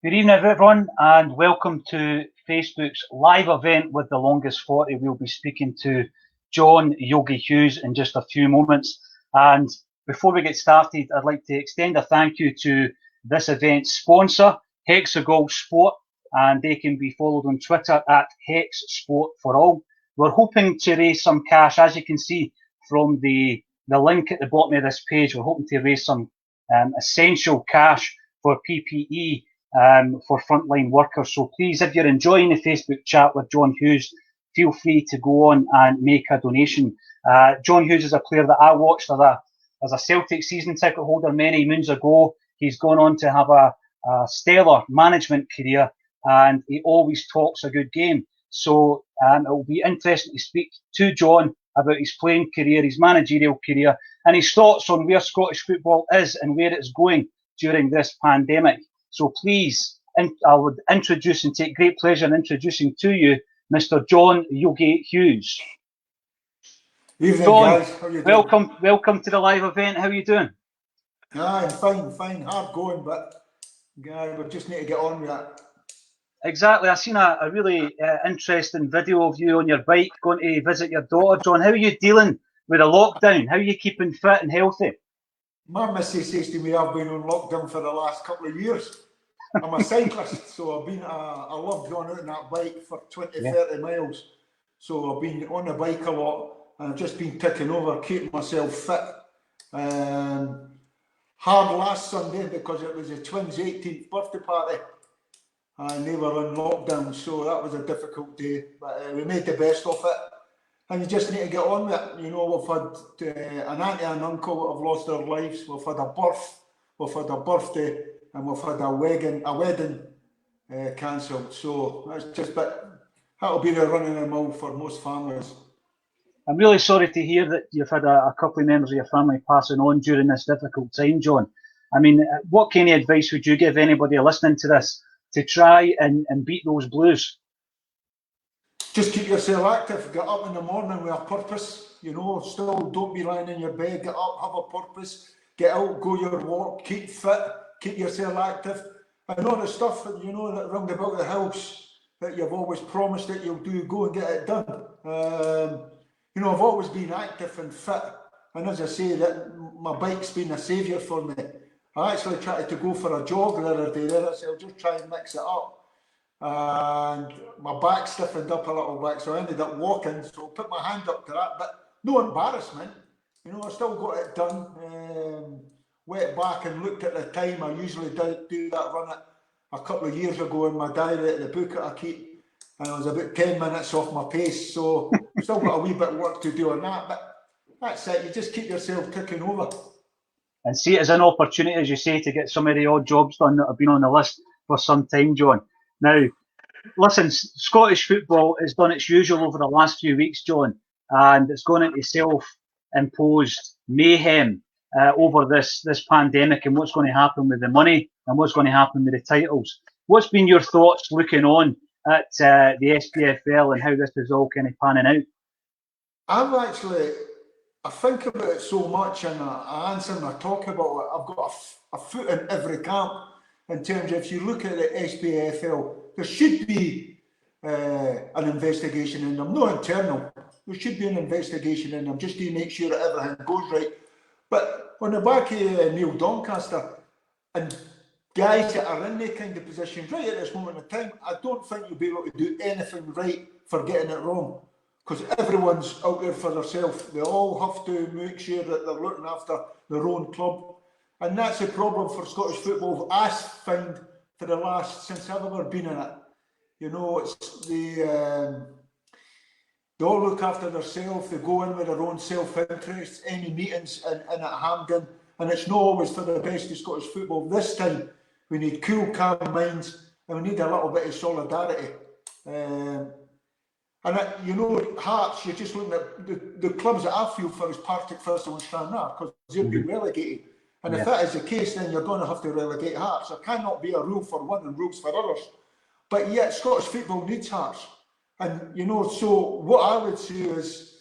Good evening, everyone, and welcome to Facebook's live event with the longest 40. We'll be speaking to John Yogi Hughes in just a few moments. And before we get started, I'd like to extend a thank you to this event's sponsor, Hexagon Sport, and they can be followed on Twitter at Hex Sport for All. We're hoping to raise some cash, as you can see from the link at the bottom of this page. We're hoping to raise some essential cash for PPE for frontline workers. So please, if you're enjoying the Facebook chat with John Hughes, feel free to go on and make a donation. John Hughes is a player that I watched as a Celtic season ticket holder many moons ago. He's gone on to have a stellar management career, and he always talks a good game. So it will be interesting to speak to John about his playing career, his managerial career, and his thoughts on where Scottish football is and where it's going during this pandemic. So please, I would introduce and take great pleasure in introducing to you Mr. John Yogi Hughes. Evening, John, guys. How you doing? Welcome to the live event. How are you doing? I'm fine. Hard going, but we just need to get on with that. Exactly. I've seen a really interesting video of you on your bike going to visit your daughter. John, how are you dealing with a lockdown? How are you keeping fit and healthy? My missus says to me, I've been on lockdown for the last couple of years. I'm a cyclist, so I love going out on that bike for 20-30 miles. So I've been on the bike a lot, and I've just been ticking over, keeping myself fit. Hard last Sunday because it was the twins' 18th birthday party, and they were on lockdown, so that was a difficult day. But we made the best of it. And you just need to get on with it. You know, we've had an auntie and uncle that have lost their lives. We've had a birth, we've had a birthday, and we've had a wedding cancelled. So that's just, but that'll be the running the mill for most families. I'm really sorry to hear that you've had a couple of members of your family passing on during this difficult time, John. I mean, what kind of advice would you give anybody listening to this to try and beat those blues? Just keep yourself active, get up in the morning with a purpose, you know, still don't be lying in your bed, get up, have a purpose, get out, go your walk, keep fit, keep yourself active, and all the stuff that, you know, that round about the house that you've always promised that you'll do, go and get it done. You know, I've always been active and fit, and as I say, that my bike's been a saviour for me. I actually tried to go for a jog the other day there, I said I'll just try and mix it up. And my back stiffened up a little bit, so I ended up walking, so I put my hand up to that, but no embarrassment, you know, I still got it done. Went back and looked at the time. I usually do that run it a couple of years ago in my diary, the book that I keep, and I was about 10 minutes off my pace, so still got a wee bit of work to do on that, but that's it, you just keep yourself ticking over. And see it as an opportunity, as you say, to get some of the odd jobs done that have been on the list for some time, John. Now, listen, Scottish football has done its usual over the last few weeks, John, and it's gone into self-imposed mayhem over this pandemic and what's going to happen with the money and what's going to happen with the titles. What's been your thoughts looking on at the SPFL and how this is all kind of panning out? I think about it so much, and I answer and I talk about it. I've got a foot in every camp. In terms of, if you look at the SPFL, there should be an investigation in them, not internal. There should be an investigation in them just to make sure that everything goes right. But on the back of Neil Doncaster and guys that are in that kind of positions right at this moment in time, I don't think you'll be able to do anything right for getting it wrong, because everyone's out there for themselves. They all have to make sure that they're looking after their own club. And that's a problem for Scottish football, I find, for the last, since I've ever been in it. You know, it's they all look after themselves, they go in with their own self-interest, any meetings in at Hampden, and it's not always for the best of Scottish football. This time, we need cool, calm minds, and we need a little bit of solidarity. You know, Hearts, you're just looking at the clubs that I feel for is Partick, Thistle and Stranraer, because they've been relegated. And if that is the case, then you're going to have to relegate Hearts. There cannot be a rule for one and rules for others. But yet, Scottish football needs Hearts. And, you know, so what I would say is,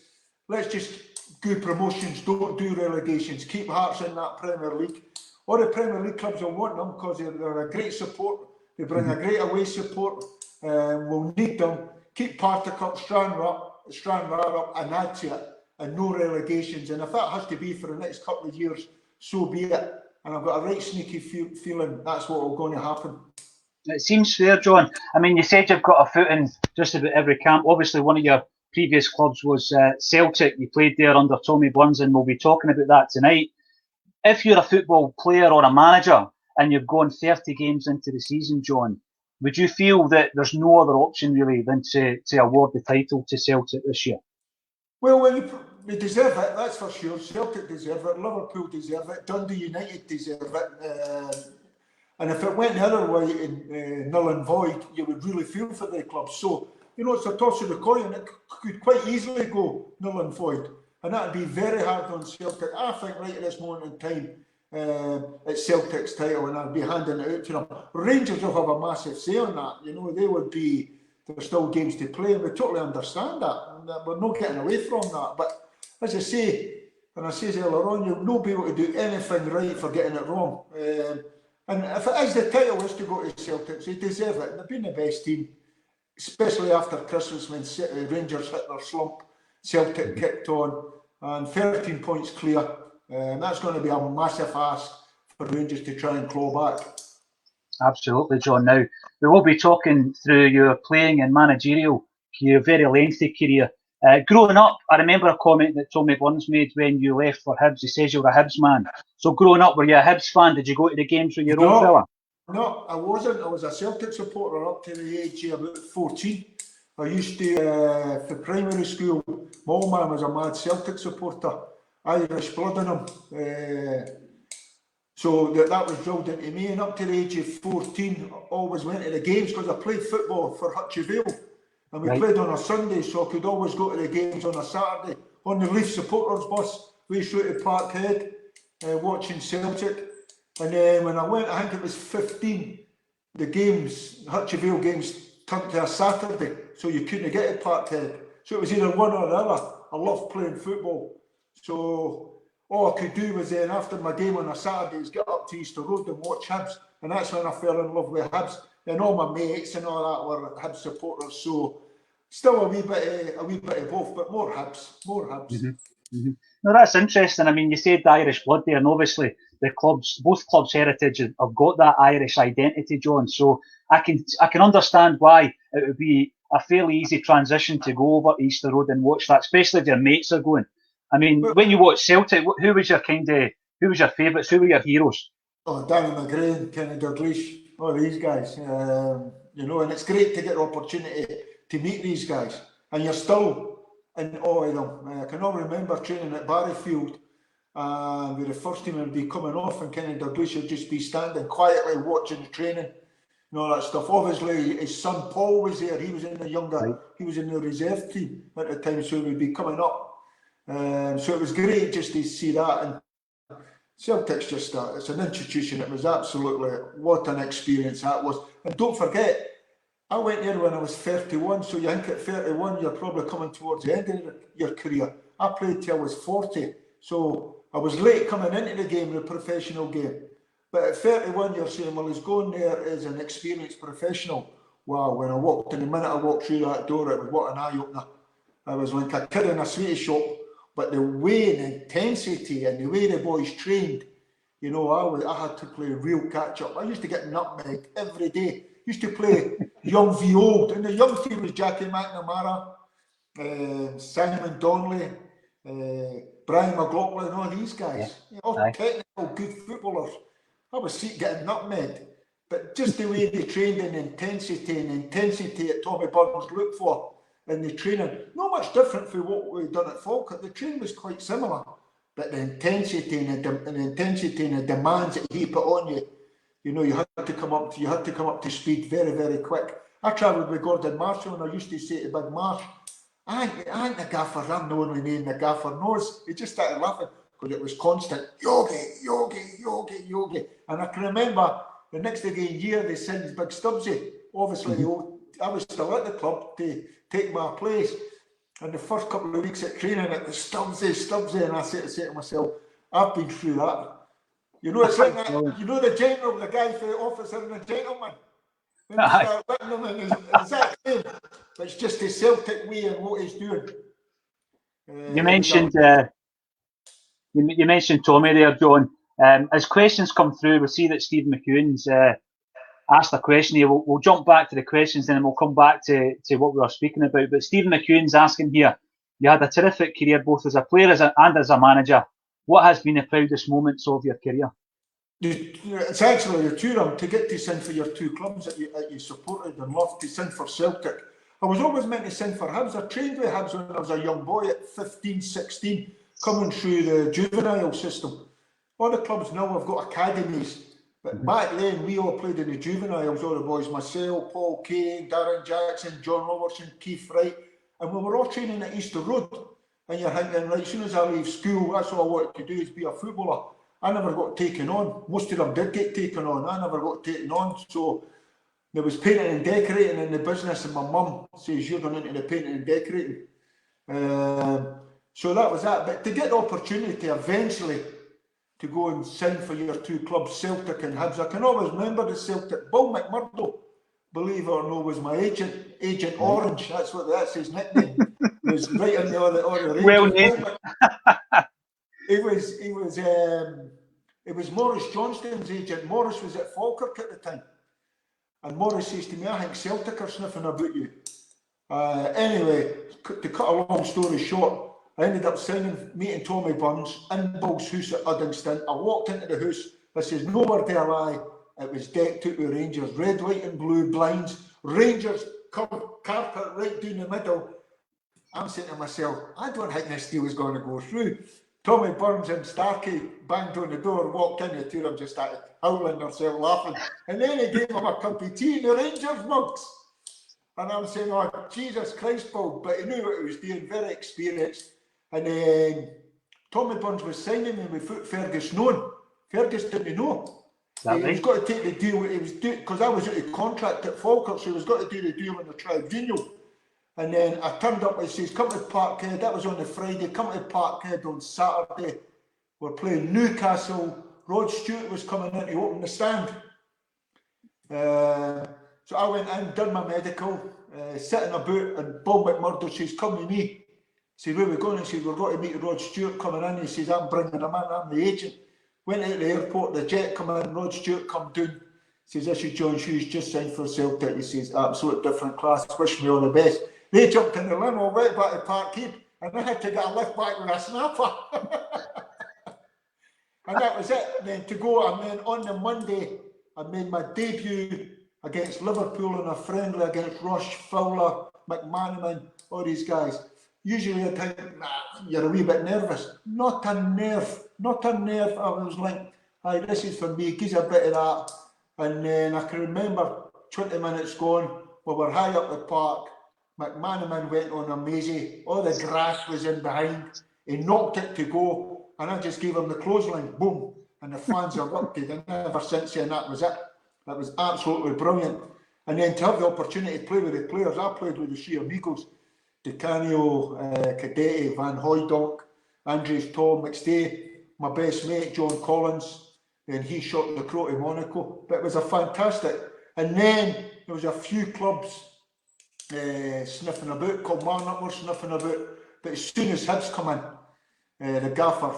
let's just do promotions, don't do relegations, keep Hearts in that Premier League. All the Premier League clubs will want them because they're a great support They bring a great away support. We'll need them. Keep Partick up, Stranraer up, and add to it, and no relegations. And if that has to be for the next couple of years, so be it. And I've got a right sneaky feeling that's what will going to happen. It seems fair, John. I mean, you said you've got a foot in just about every camp. Obviously, one of your previous clubs was Celtic. You played there under Tommy Burns, and we'll be talking about that tonight. If you're a football player or a manager and you've gone 30 games into the season, John, would you feel that there's no other option really than to award the title to Celtic this year? Well, we deserve it, that's for sure. Celtic deserve it, Liverpool deserve it, Dundee United deserve it. And if it went the other way, null and void, you would really feel for the club. So, it's a toss of the coin. It could quite easily go null and void. And that would be very hard on Celtic. I think right at this moment in time, it's Celtic's title, and I'll be handing it out to them. Rangers will have a massive say on that. They would be, there's still games to play, and we totally understand that. We're not getting away from that. But as I say, and I said earlier on, you'll not be able to do anything right for getting it wrong. And if it is the title is to go to Celtic, they deserve it. They've been the best team, especially after Christmas when Rangers hit their slump. Celtic kicked on, and 13 points clear. That's going to be a massive ask for Rangers to try and claw back. Absolutely, John. Now, we will be talking through your playing and managerial career, very lengthy career. Growing up, I remember a comment that Tommy Burns made when you left for Hibs. He says you're a Hibs man. So growing up, were you a Hibs fan? Did you go to the games with your own fella? No, I wasn't. I was a Celtic supporter up to the age of about 14. I used to, for primary school, my old man was a mad Celtic supporter, Irish blood in him. So that was drilled into me. And up to the age of 14, I always went to the games because I played football for Hutchie. And we played on a Sunday, so I could always go to the games on a Saturday. On the Leaf supporters bus, we used to go to Parkhead, watching Celtic. And then when I went, I think it was 15, the games, Hutchie games, turned to a Saturday, so you couldn't get to Parkhead. So it was either one or the other. I loved playing football. So all I could do was then, after my game on a Saturday, is get up to Easter Road and watch Hibs. And that's when I fell in love with Hibs. And all my mates and all that were Hibs supporters. So still a wee bit of both, but more Hibs. Mm-hmm. Mm-hmm. No, that's interesting. I mean, you said the Irish blood there, and obviously both clubs' heritage have got that Irish identity, John. So I can understand why it would be a fairly easy transition to go over Easter Road and watch that, especially if your mates are going. I mean, when you watch Celtic, who was your favourites? Who were your heroes? Oh, Danny McGrain, Kenny Dalglish, all these guys. And it's great to get the opportunity to meet these guys. And you're still in awe of them. I can all remember training at Barryfield, with the first team would be coming off, and Kenny Dalglish would just be standing quietly watching the training and all that stuff. Obviously, his son Paul was there. He was in he was in the reserve team at the time, so he would be coming up. So it was great just to see that. And Celtic's just it's an institution. It was absolutely, what an experience that was. And don't forget, I went there when I was 31, so you think at 31 you're probably coming towards the end of your career. I played till I was 40, so I was late coming into the game, the professional game. But at 31 you're saying, well, he's going there as an experienced professional. Wow, when I walked in, the minute I walked through that door, it was what an eye-opener. I was like a kid in a sweetie shop, but the way and intensity and the way the boys trained, I had to play real catch-up. I used to get nutmegged every day. Used to play young v old, and the young team was Jackie McNamara, Simon Donnelly, Brian McLaughlin, all these guys, all technical, good footballers. I was getting nutmegged, but just the way they trained and intensity that Tommy Burns looked for in the training, not much different from what we've done at Falkirk. The training was quite similar, but the intensity and the demands that he put on you. You had to come up to speed very, very quick. I travelled with Gordon Marshall, and I used to say to Big Marsh, I ain't the gaffer, I'm the only name the gaffer knows. He just started laughing because it was constant, Yogi. And I can remember the next year they signed Big Stubbsy. Obviously, I was still at the club to take my place. And the first couple of weeks at training, it was Stubbsy, and I said to myself, I've been through that. It's like that, the general, the guy for the officer and the gentleman. When you start letting them in, is that him? It's just the Celtic way and what he's doing. You mentioned you mentioned Tommy there, John. As questions come through, we'll see that Stephen McEwen's asked a question here. We'll jump back to the questions and then we'll come back to what we were speaking about. But Stephen McEwen's asking here, you had a terrific career both as a player and as a manager. What has been the proudest moments of your career? It's actually the two of them, to get to sing for your two clubs that you supported and loved, to sing for Celtic. I was always meant to sing for Hibs. I trained with Hibs when I was a young boy at 15, 16, coming through the juvenile system. All the clubs now have got academies, but back then we all played in the juveniles, all the boys, myself, Paul Kane, Darren Jackson, John Robertson, Keith Wright, and we were all training at Easter Road. And you're thinking, right, as soon as I leave school, that's all I wanted to do is be a footballer. I never got taken on. Most of them did get taken on. I never got taken on. So there was painting and decorating in the business, and my mum says, you're going into the painting and decorating. So that was that. But to get the opportunity eventually to go and sing for your two clubs, Celtic and Hibs, I can always remember the Celtic. Bill McMurdo, believe it or not, was my Agent Orange. That's his nickname. He was right in the other Rangers. Well named. It was Maurice Johnston's agent. Maurice was at Falkirk at the time. And Maurice says to me, I think Celtic are sniffing about you. Anyway, to cut a long story short, I ended up meeting Tommy Burns in Bill's house at Uddingston. I walked into the house. I says, no word dare lie. It was decked out with Rangers. Red, white and blue blinds. Rangers carpet right down the middle. I'm saying to myself, I don't think this deal is going to go through. Tommy Burns and Starkey banged on the door, walked in, the two of them just started howling themselves, laughing. And then he gave him a cup of tea in the Rangers mugs. And I'm saying, oh, Jesus Christ, Paul. But he knew what he was doing, very experienced. And then Tommy Burns was signing me without Fergus knowing. Fergus didn't know. He was got to take the deal, because I was out of contract at Falkirk, so he was got to do the deal in the tribunal. And then I turned up, he says, come to Parkhead. That was on the Friday. Come to Parkhead on Saturday. We're playing Newcastle. Rod Stewart was coming in to open the stand. So I went in, done my medical, sitting about, and Bob McMurdo says, come with me. He said, where are we going? He said, we're going to meet Rod Stewart coming in. He says, I'm bringing him in, I'm the agent. Went out to the airport, the jet come in, Rod Stewart come down. He says, this is John Hughes, just signed for Celtic. He says, absolute different class, wish me all the best. They jumped in the limo, right back to Parkhead, and I had to get a lift back with a snapper. And that was it. And then to go, and then on the Monday, I made my debut against Liverpool in a friendly against Rush, Fowler, McManaman, all these guys. Usually I think, nah, you're a wee bit nervous. Not a nerve. I was like, hi, this is for me, gives a bit of that. And then I can remember 20 minutes gone, we were high up the park. McManaman went on a mazy, all the grass was in behind, he knocked it to go, and I just gave him the clothesline, boom, and the fans erupted, and ever since then that was it. That was absolutely brilliant. And then to have the opportunity to play with the players, I played with the Three Amigos, Di Canio, Cadete, Van Hooijdonk, Andries Tom, McStay, my best mate, John Collins, and he shot the Crow to Monaco. But it was a fantastic. And then there was a few clubs sniffing about, Kilmarnock were sniffing about, but as soon as Hibs come in, the gaffer,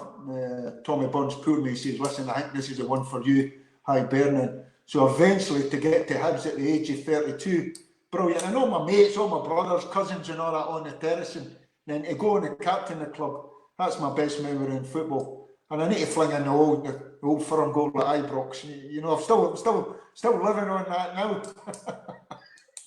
Tommy Burns pulled me, he says, listen, I think this is the one for you, hibernian. So eventually to get to Hibs at the age of 32, brilliant. And all my mates, all my brothers, cousins and all that on the terrace, and then to go and captain the club, that's my best memory in football. And I need to fling in the old firm goal at Ibrox. You know, I'm still living on that now.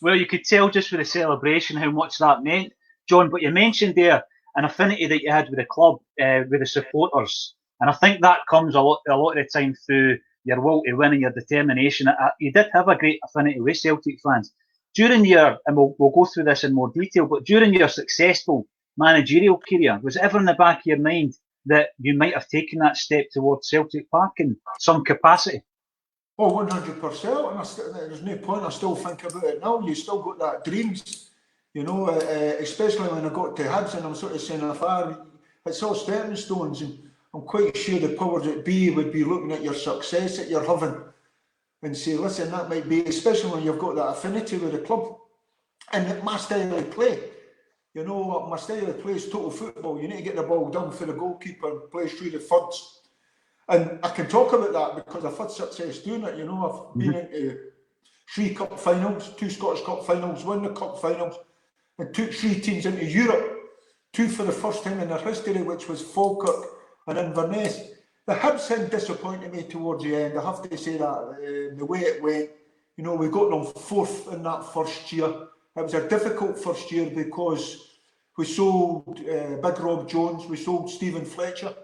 Well, you could tell just with the celebration how much that meant, John. But you mentioned there an affinity that you had with the club, with the supporters, and I think that comes a lot of the time through your will to win and your determination. You did have a great affinity with Celtic fans during your, and we'll go through this in more detail. But during your successful managerial career, was it ever in the back of your mind that you might have taken that step towards Celtic Park in some capacity? Oh, 100%, and there's no point, I still think about it now. You still got that dreams, you know, especially when I got to Hibs, and I'm sort of saying, it's all stepping stones, and I'm quite sure the powers that be would be looking at your success that you're having, and say, listen, that might be, especially when you've got that affinity with the club. And my style of play, you know, my style of play is total football. You need to get the ball down for the goalkeeper and play through the thirds. And I can talk about that because I've had success doing it. You know, I've been into 3 cup finals, 2 Scottish Cup finals, won the cup finals, and took 3 teams into Europe. 2 for the first time in their history, which was Falkirk and Inverness. The Hibs thing disappointed me towards the end. I have to say that the way it went, you know, we got them 4th in that first year. It was a difficult first year because we sold Big Rob Jones, we sold Stephen Fletcher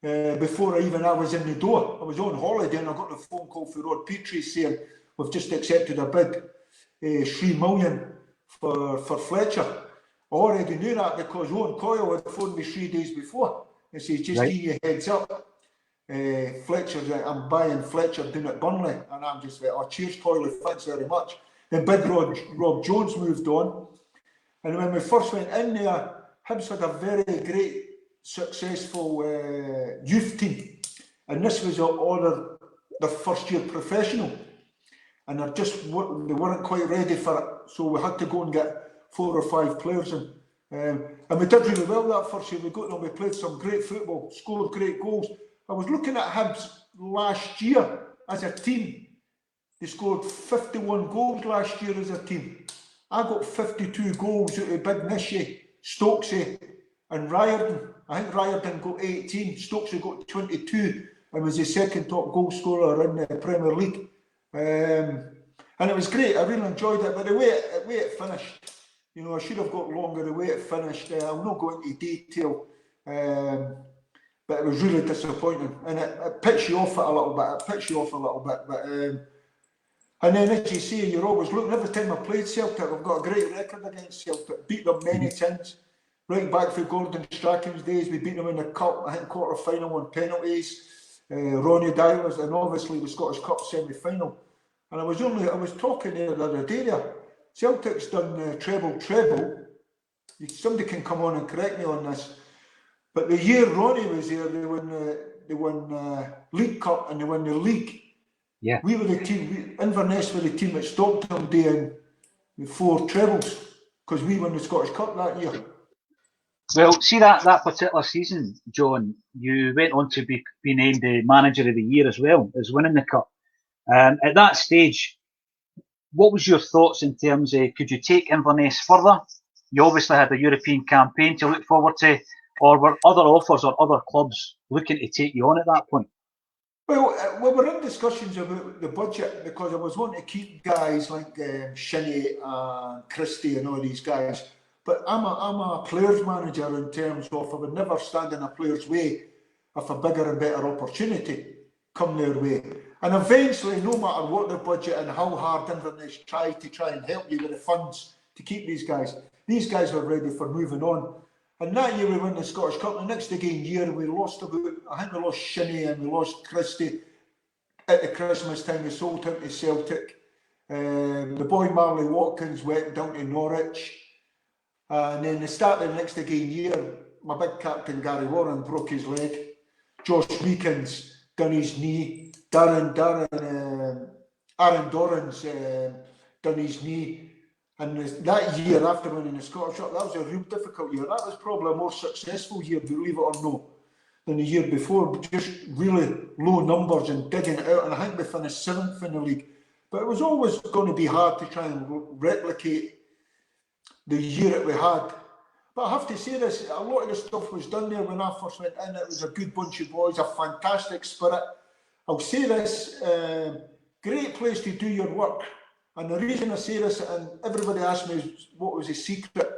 before I was in the door. I was on holiday and I got a phone call from Rod Petrie saying we've just accepted a bid, 3 million for Fletcher. I already knew that because Owen Coyle had phoned me 3 days before and says, just give you a heads up. I'm buying Fletcher down at Burnley. And I'm just like, oh, cheers, Coyle, thanks very much. Then Big Rob Jones moved on. And when we first went in there, Hibs had a very great, successful youth team. And this was all the first year professional. And they weren't quite ready for it. So we had to go and get 4 or 5 players in. And we did really well that first year. We got them, we played some great football, scored great goals. I was looking at Hibs last year as a team. They scored 51 goals last year as a team. I got 52 goals out of Big Nishy, Stokesy and Riordan. I think Riordan got 18, Stokesy got 22 and was the second top goal scorer in the Premier League. And it was great, I really enjoyed it, but the way it finished, you know, I should have got longer the way it finished. I'll not go into detail, but it was really disappointing and it picks you off it a little bit. But and then, as you say, you're always looking. Every time I played Celtic, I've got a great record against Celtic. Beat them many times. Right back for Gordon Strachan's days, we beat them in the cup, I think quarter-final on penalties. Ronnie Dylers, and obviously the Scottish Cup semi-final. And I was talking there the other day there. Celtic's done treble. Somebody can come on and correct me on this. But the year Ronnie was there, they won League Cup and they won the league. Yeah, we were the team. Inverness were the team that stopped them doing the 4 trebles because we won the Scottish Cup that year. Well, see that particular season, John, you went on to be named the manager of the year as well as winning the cup. At that stage, what was your thoughts in terms of could you take Inverness further? You obviously had a European campaign to look forward to, or were other offers or other clubs looking to take you on at that point? Well, we were in discussions about the budget because I was wanting to keep guys like Shinnie and Christie and all these guys. But I'm a players manager in terms of I would never stand in a player's way if a bigger and better opportunity come their way. And eventually, no matter what the budget and how hard Inverness try and help you with the funds to keep these guys were ready for moving on. And that year we won the Scottish Cup. The next again year we lost we lost Shinnie and we lost Christie at the Christmas time. We sold him to Celtic. The boy Marley Watkins went down to Norwich. And then the start of the next again year, my big captain Gary Warren broke his leg. Josh Meekins done his knee. Aaron Doran's done his knee. And that year, after winning the Scottish Cup, that was a real difficult year. That was probably a more successful year, believe it or not, than the year before. Just really low numbers and digging it out. And I think we finished 7th in the league. But it was always going to be hard to try and replicate the year that we had. But I have to say this, a lot of the stuff was done there when I first went in. It was a good bunch of boys, a fantastic spirit. I'll say this, great place to do your work. And the reason I say this, and everybody asks me what was the secret.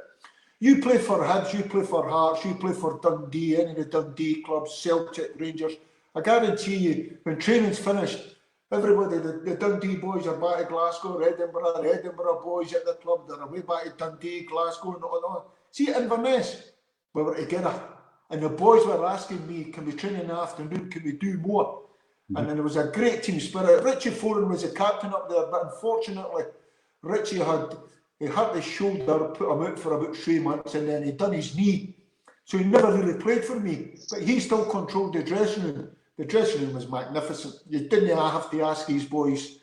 You play for Hibs, you play for Hearts, you play for Dundee, any of the Dundee clubs, Celtic, Rangers. I guarantee you, when training's finished, everybody, the Dundee boys are back to Glasgow, Edinburgh, the Edinburgh boys at the club, they're away back to Dundee, Glasgow, and all. See, at Inverness, we were together. And the boys were asking me, can we train in the afternoon, can we do more? And then there was a great team spirit. Richie Foran was the captain up there, but unfortunately, Richie had his shoulder, put him out for about 3 months, and then he'd done his knee. So he never really played for me, but he still controlled the dressing room. The dressing room was magnificent. You didn't have to ask these boys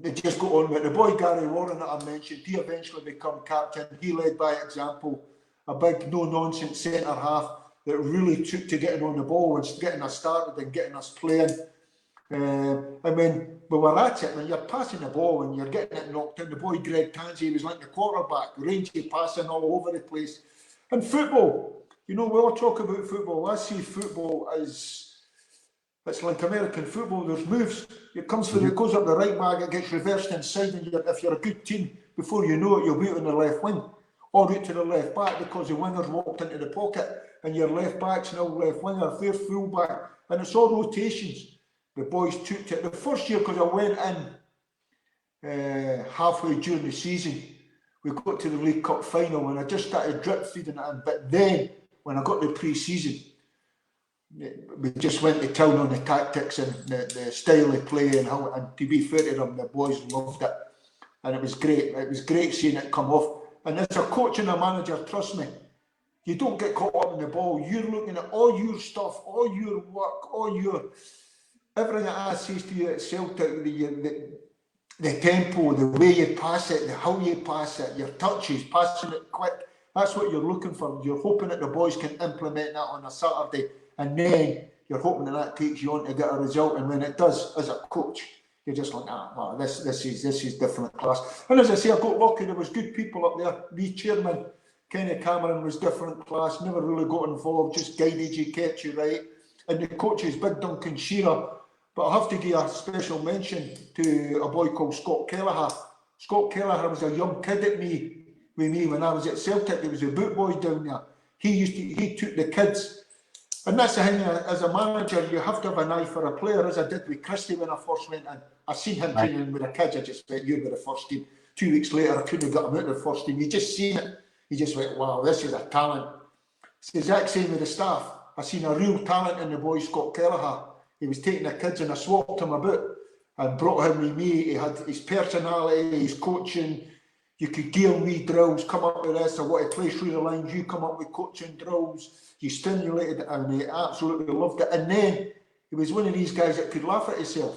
they just got on with it. The boy Gary Warren that I mentioned, he eventually became captain. He led by example. A big, no-nonsense centre-half that really took to getting on the ball and getting us started and getting us playing. And when we were at it, when you're passing the ball and you're getting it knocked in, the boy Greg Tansey was like the quarterback, rangy passing all over the place. And football, you know, we all talk about football. I see football as, it's like American football, there's moves. It comes through, it goes up the right back, it gets reversed inside, and if you're a good team, before you know it, you'll be on the left wing, or out to the left back because the winger's walked into the pocket, and your left back's now left winger, there's full back, and it's all rotations. The boys took to it. The first year, because I went in halfway during the season, we got to the League Cup final, and I just started drip feeding it in. But then, when I got to pre-season, we just went to town on the tactics and the style of play, and to be fair to them, the boys loved it, and it was great. It was great seeing it come off. And as a coach and a manager, trust me, you don't get caught up in the ball. You're looking at all your stuff, all your work, everything that I say to you at Celtic, the tempo, the way you pass it, how you pass it, your touches, passing it quick. That's what you're looking for. You're hoping that the boys can implement that on a Saturday, and then you're hoping that takes you on to get a result. And when it does, as a coach, you're just like, wow, this is different class. And as I say, I got lucky. There was good people up there. The chairman, Kenny Cameron, was different class. Never really got involved. Just guided you, kept you right. And the coaches, Big Duncan Shearer. But I have to give a special mention to a boy called Scott Kelleher. Scott Kelleher was a young kid with me when I was at Celtic. He was a boot boy down there. He took the kids. And that's the thing, as a manager, you have to have an eye for a player, as I did with Christie when I first went in. I seen him training with the kids. I just went, you're with the first team. 2 weeks later, I couldn't have got him out of the first team. You just seen it. You just went, wow, this is a talent. It's the exact same with the staff. I seen a real talent in the boy, Scott Kelleher. He was taking the kids, and I swapped him about and brought him with me. He had his personality, his coaching. You could give him wee drills, come up with this, I want to play through the lines, you come up with coaching drills. You stimulated it, and he absolutely loved it. And then he was one of these guys that could laugh at himself.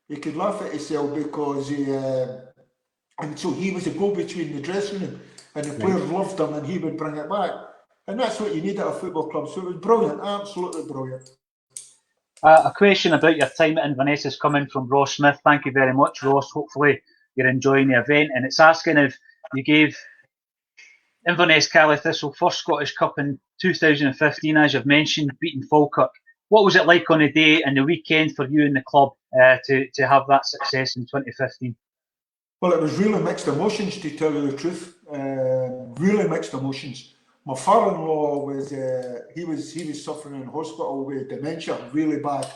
He could laugh at himself because and so he was a go-between the dressing room, and the players loved him, and he would bring it back. And that's what you need at a football club. So it was brilliant, absolutely brilliant. A question about your time at Inverness is coming from Ross Smith. Thank you very much, Ross. Hopefully you're enjoying the event. And it's asking if you gave Inverness Cali Thistle first Scottish Cup in 2015, as you've mentioned, beating Falkirk. What was it like on the day and the weekend for you and the club to have that success in 2015? Well, it was really mixed emotions, to tell you the truth. Really mixed emotions. My father-in-law was he was suffering in hospital with dementia, really bad.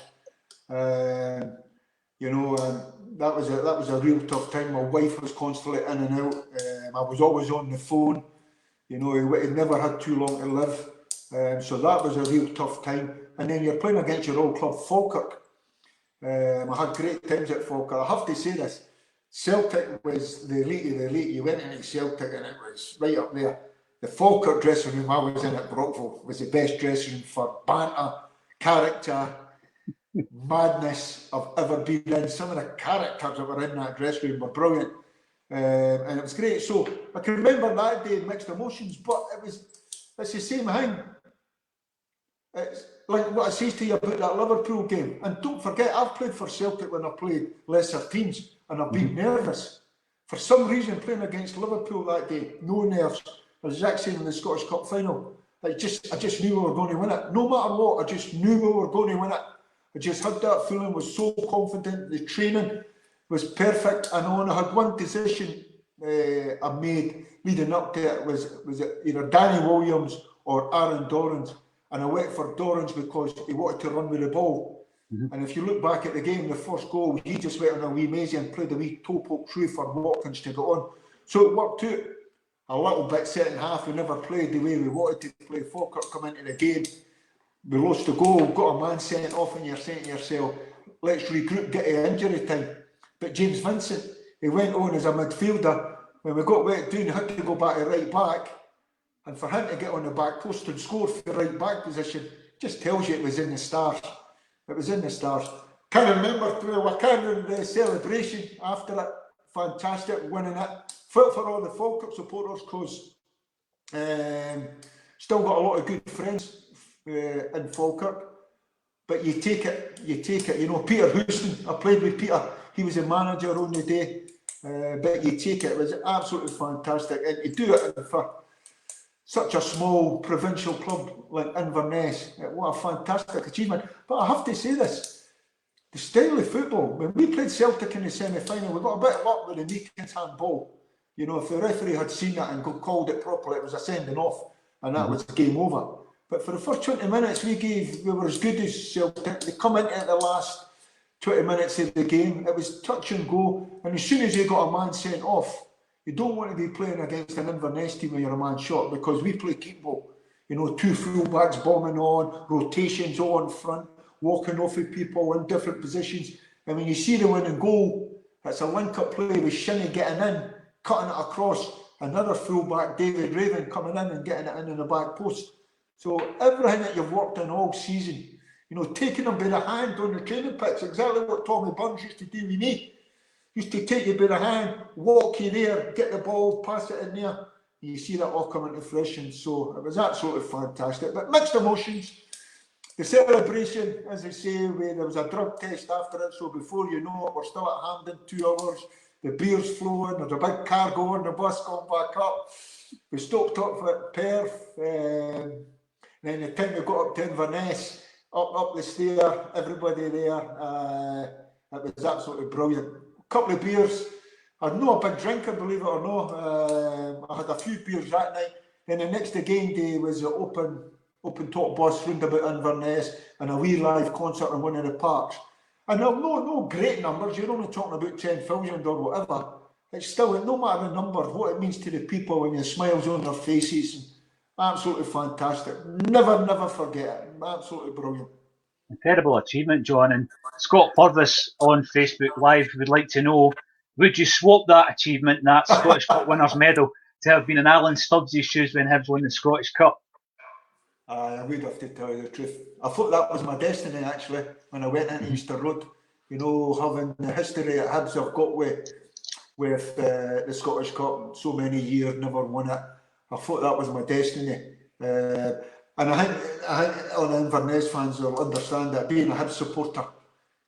You know, that was a real tough time. My wife was constantly in and out. I was always on the phone. You know, he never had too long to live. So that was a real tough time. And then you're playing against your old club, Falkirk. I had great times at Falkirk. I have to say this, Celtic was the elite of the elite. You went into Celtic and it was right up there. The Falkirk dressing room I was in at Brockville was the best dressing room for banter, character, madness I've ever been in. Some of the characters that were in that dressing room were brilliant. And it was great. So I can remember that day, mixed emotions, but it's the same thing. It's like what I say to you about that Liverpool game. And don't forget, I've played for Celtic when I played lesser teams, and I've been nervous. For some reason, playing against Liverpool that day, no nerves. The exact same in the Scottish Cup final. I just knew we were going to win it. No matter what, I just knew we were going to win it. I just had that feeling, was so confident. The training was perfect. And I had one decision I made leading up to it was it either Danny Williams or Aaron Dorrans. And I went for Dorrans because he wanted to run with the ball. And if you look back at the game, the first goal, he just went on a wee mazy and played a wee toe poke through for Watkins to go on. So it worked out a little bit. Second half, we never played the way we wanted to play. Falkirk come into the game, we lost the goal, got a man sent off, and you're saying to yourself, let's regroup, get to injury time. But James Vincent, he went on as a midfielder. When we got wet down, he had to go back to right back. And for him to get on the back post and score for the right back position just tells you it was in the stars. It was in the stars. Can't remember, well, I can't remember the celebration after it. Fantastic, winning it. For all the Falkirk supporters, because still got a lot of good friends in Falkirk. But you take it. You know, Peter Houston, I played with Peter. He was a manager on the day. But you take it. It was absolutely fantastic. And you do it for such a small provincial club like Inverness. What a fantastic achievement. But I have to say this. The style of football, when we played Celtic in the semi-final, we got a bit of luck with the Meekins handball. You know, if the referee had seen that and called it properly, it was a sending off. And that was game over. But for the first 20 minutes we were as good as Celtic. They come into the last 20 minutes of the game. It was touch and go. And as soon as you got a man sent off, you don't want to be playing against an Inverness team when you're a man short, because we play keep ball. You know, two full-backs bombing on, rotations on front, walking off with people in different positions. And when you see the winning goal, it's a link-up play with Shinnie getting in, cutting it across, another full-back, David Raven, coming in and getting it in the back post. So everything that you've worked on all season, you know, taking them by the hand on the training pitch, exactly what Tommy Burns used to do with me. He used to take you by the hand, walk you there, get the ball, pass it in there, and you see that all coming to fruition. So it was absolutely fantastic. But mixed emotions. The celebration, as I say, there was a drug test after it, so before you know it, we're still at Hampden 2 hours, the beer's flowing, there's a big cargo on the bus going back up. We stopped up at Perth. Then the time we got up to Inverness, up the stair, everybody there, it was absolutely brilliant. A couple of beers. I'm not a big drinker, believe it or not. I had a few beers that night. Then the next game day was an open top bus round about Inverness and a wee live concert in one of the parks. And no great numbers. You're only talking about 10,000 or whatever. It's still, no matter the number, what it means to the people when the smiles on their faces. Absolutely fantastic. Never forget it. Absolutely brilliant. Incredible achievement, John. And Scott Purvis on Facebook Live would like to know, would you swap that achievement, that Scottish Cup winners' medal, to have been in Alan Stubbs' shoes when Hibs won the Scottish Cup? I would have to tell you the truth. I thought that was my destiny, actually, when I went into Easter Road. You know, having the history that Hibs have got with the Scottish Cup, so many years, never won it. I thought that was my destiny. And I think all the Inverness fans will understand that, being a Hibs supporter,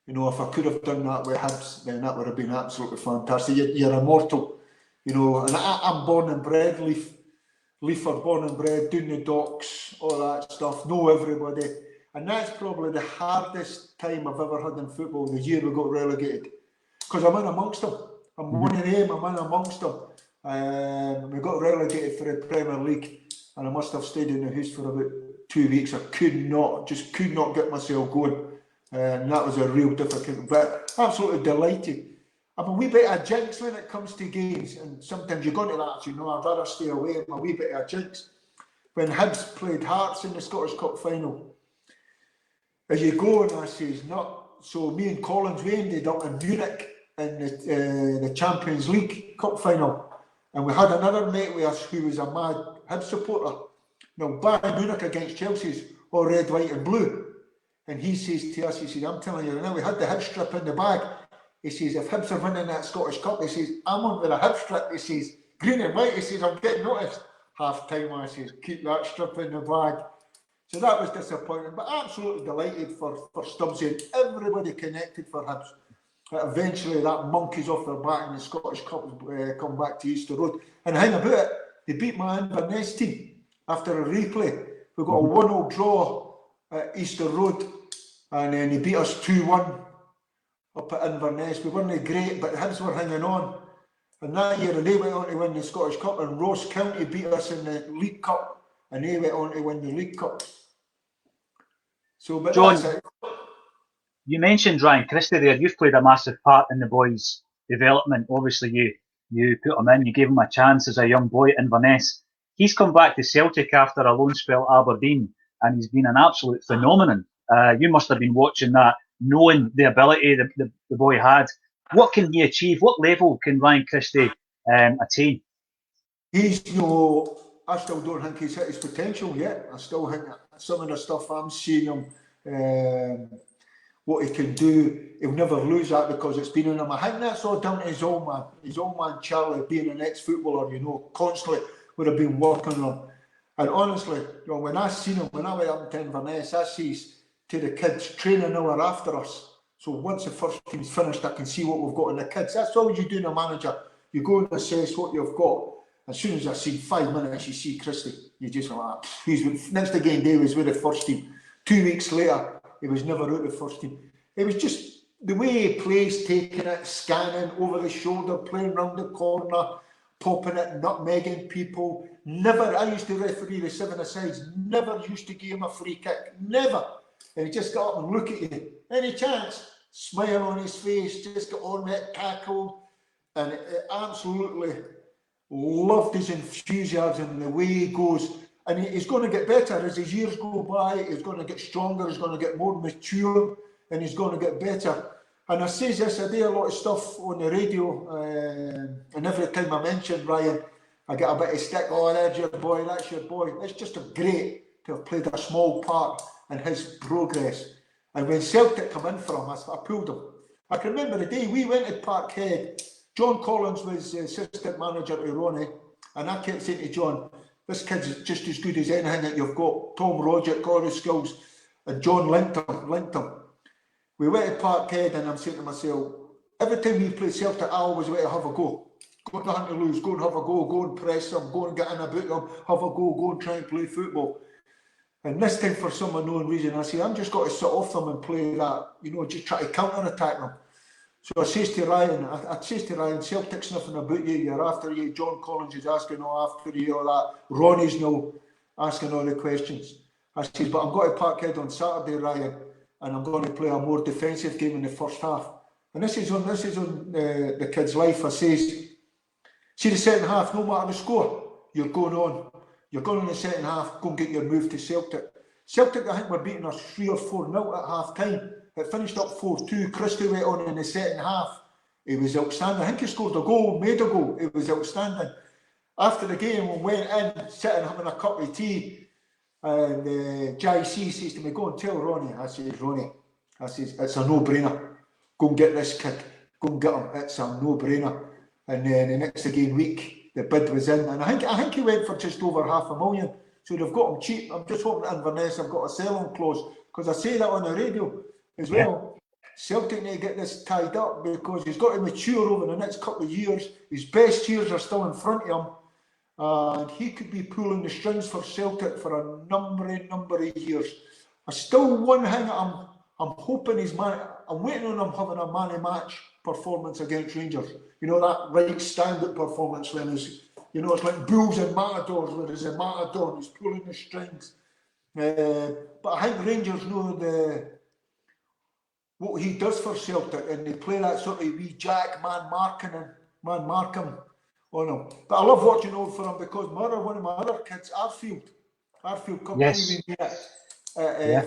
you know, if I could have done that with Hibs, then that would have been absolutely fantastic. You're immortal, you know, and I'm born and bred, Leaf are born and bred, doing the docks, all that stuff, know everybody. And that's probably the hardest time I've ever had in football, the year we got relegated. Because I'm in amongst them. I'm one of them, I'm in amongst them. We got relegated for the Premier League, and I must have stayed in the house for about 2 weeks. I could not get myself going, and that was a real difficult. But absolutely delighted. I'm a wee bit of a jinx when it comes to games, and sometimes you go into that, you know, I'd rather stay away. I'm a wee bit of a jinx. When Hibs played Hearts in the Scottish Cup final, as you go, and I says, not. So me and Collins, we ended up in Munich in the Champions League Cup final. And we had another mate with us who was a mad Hibs supporter. Now, Bayern Munich against Chelsea's all red, white and blue. And he says to us, he says, I'm telling you now, we had the Hibs strip in the bag. He says, if Hibs are winning that Scottish Cup, he says, I'm on with a Hibs strip. He says, green and white. He says, I'm getting noticed. Half time, I says, keep that strip in the bag. So that was disappointing, but absolutely delighted for Stubbsy and everybody connected for Hibs. Eventually that monkey's off their back and the Scottish Cup come back to Easter Road. And hang about it, they beat my Inverness team after a replay. We got a 1-0 draw at Easter Road, and then he beat us 2-1 up at Inverness. We weren't great, but the Hibs were hanging on. And that year they went on to win the Scottish Cup, and Ross County beat us in the League Cup, and they went on to win the League Cup. So, but John, that's it. You mentioned Ryan Christie there. You've played a massive part in the boys' development. Obviously, you put him in, you gave him a chance as a young boy at Inverness. He's come back to Celtic after a loan spell at Aberdeen, and he's been an absolute phenomenon. You must have been watching that, knowing the ability the boy had. What can he achieve? What level can Ryan Christie attain? He's, you know, I still don't think he's hit his potential yet. I still think some of the stuff I'm seeing him what he can do. He'll never lose that because it's been in him. I think that's all down to his old man Charlie, being an ex-footballer, you know, constantly would have been working on him. And honestly, you know, when I seen him, when I went up to Inverness, I sees to the kids training hour after us. So once the first team's finished, I can see what we've got in the kids. That's all you do in a manager. You go and assess what you've got. As soon as I see 5 minutes, you see Christie, you just like, next game day was with the first team. 2 weeks later, he was never out the first team. It was just the way he plays, taking it, scanning over the shoulder, playing round the corner, popping it, nutmegging people. Never, I used to referee the 7-a-sides, never used to give him a free kick, never. And he just got up and look at you. Any chance, smile on his face, just got on with it, tackled, and it absolutely loved his enthusiasm and the way he goes. And he's going to get better as his years go by. He's going to get stronger, he's going to get more mature, and he's going to get better. And I say this, I do a lot of stuff on the radio, and every time I mention Ryan, I get a bit of stick. Oh, that's your boy, that's your boy. It's just great to have played a small part in his progress. And when Celtic come in for him, I pulled him. I can remember the day we went to Parkhead. John Collins was assistant manager to Ronnie, and I kept saying to John, this kid's just as good as anything that you've got. Tom Roderick, got his skills, and John linked him. We went to Parkhead, and I'm saying to myself, every time we play Celtic, I always want to have a go. Got nothing to lose, go and have a go and press them, go and get in about them, have a go and try and play football. And this time, for some unknown reason, I say, I'm just got to sit off them and play that, you know, just try to counter-attack them. So I says to Ryan, Celtic's nothing about you, you're after you, John Collins is asking all after you, all that, Ronnie's now asking all the questions. I says, but I'm going to Parkhead on Saturday, Ryan, and I'm going to play a more defensive game in the first half. And this is on the kid's life. I says, see the second half, no matter the score, you're going on. You're going in the second half, go and get your move to Celtic. Celtic, I think, were beating us 3 or 4-0 at half time. It finished up 4-2. Christie went on in the second half. He was outstanding. I think he scored a goal, made a goal. It was outstanding. After the game, we went in, sitting having a cup of tea. And Jai C says to me, go and tell Ronnie. I says, Ronnie, it's a no-brainer. Go and get this kid. Go and get him. It's a no-brainer. And then the next game week, the bid was in, and I think he went for just over $500,000. So they've got him cheap. I'm just hoping at Inverness I've got a sell-on clause, because I say that on the radio as well. Yeah. Celtic need to get this tied up because he's got to mature over the next couple of years. His best years are still in front of him, and he could be pulling the strings for Celtic for a number of years. I still one thing I'm hoping I'm waiting on him having a man of match performance against Rangers. You know, that right stand-up performance when he's, you know, it's like bulls and matadors, where there's a matador, he's pulling the strings. But I think Rangers know what he does for Celtic, and they play that sort of wee jack man marking on him. But I love watching out for him because one of my other kids, Arfield come to me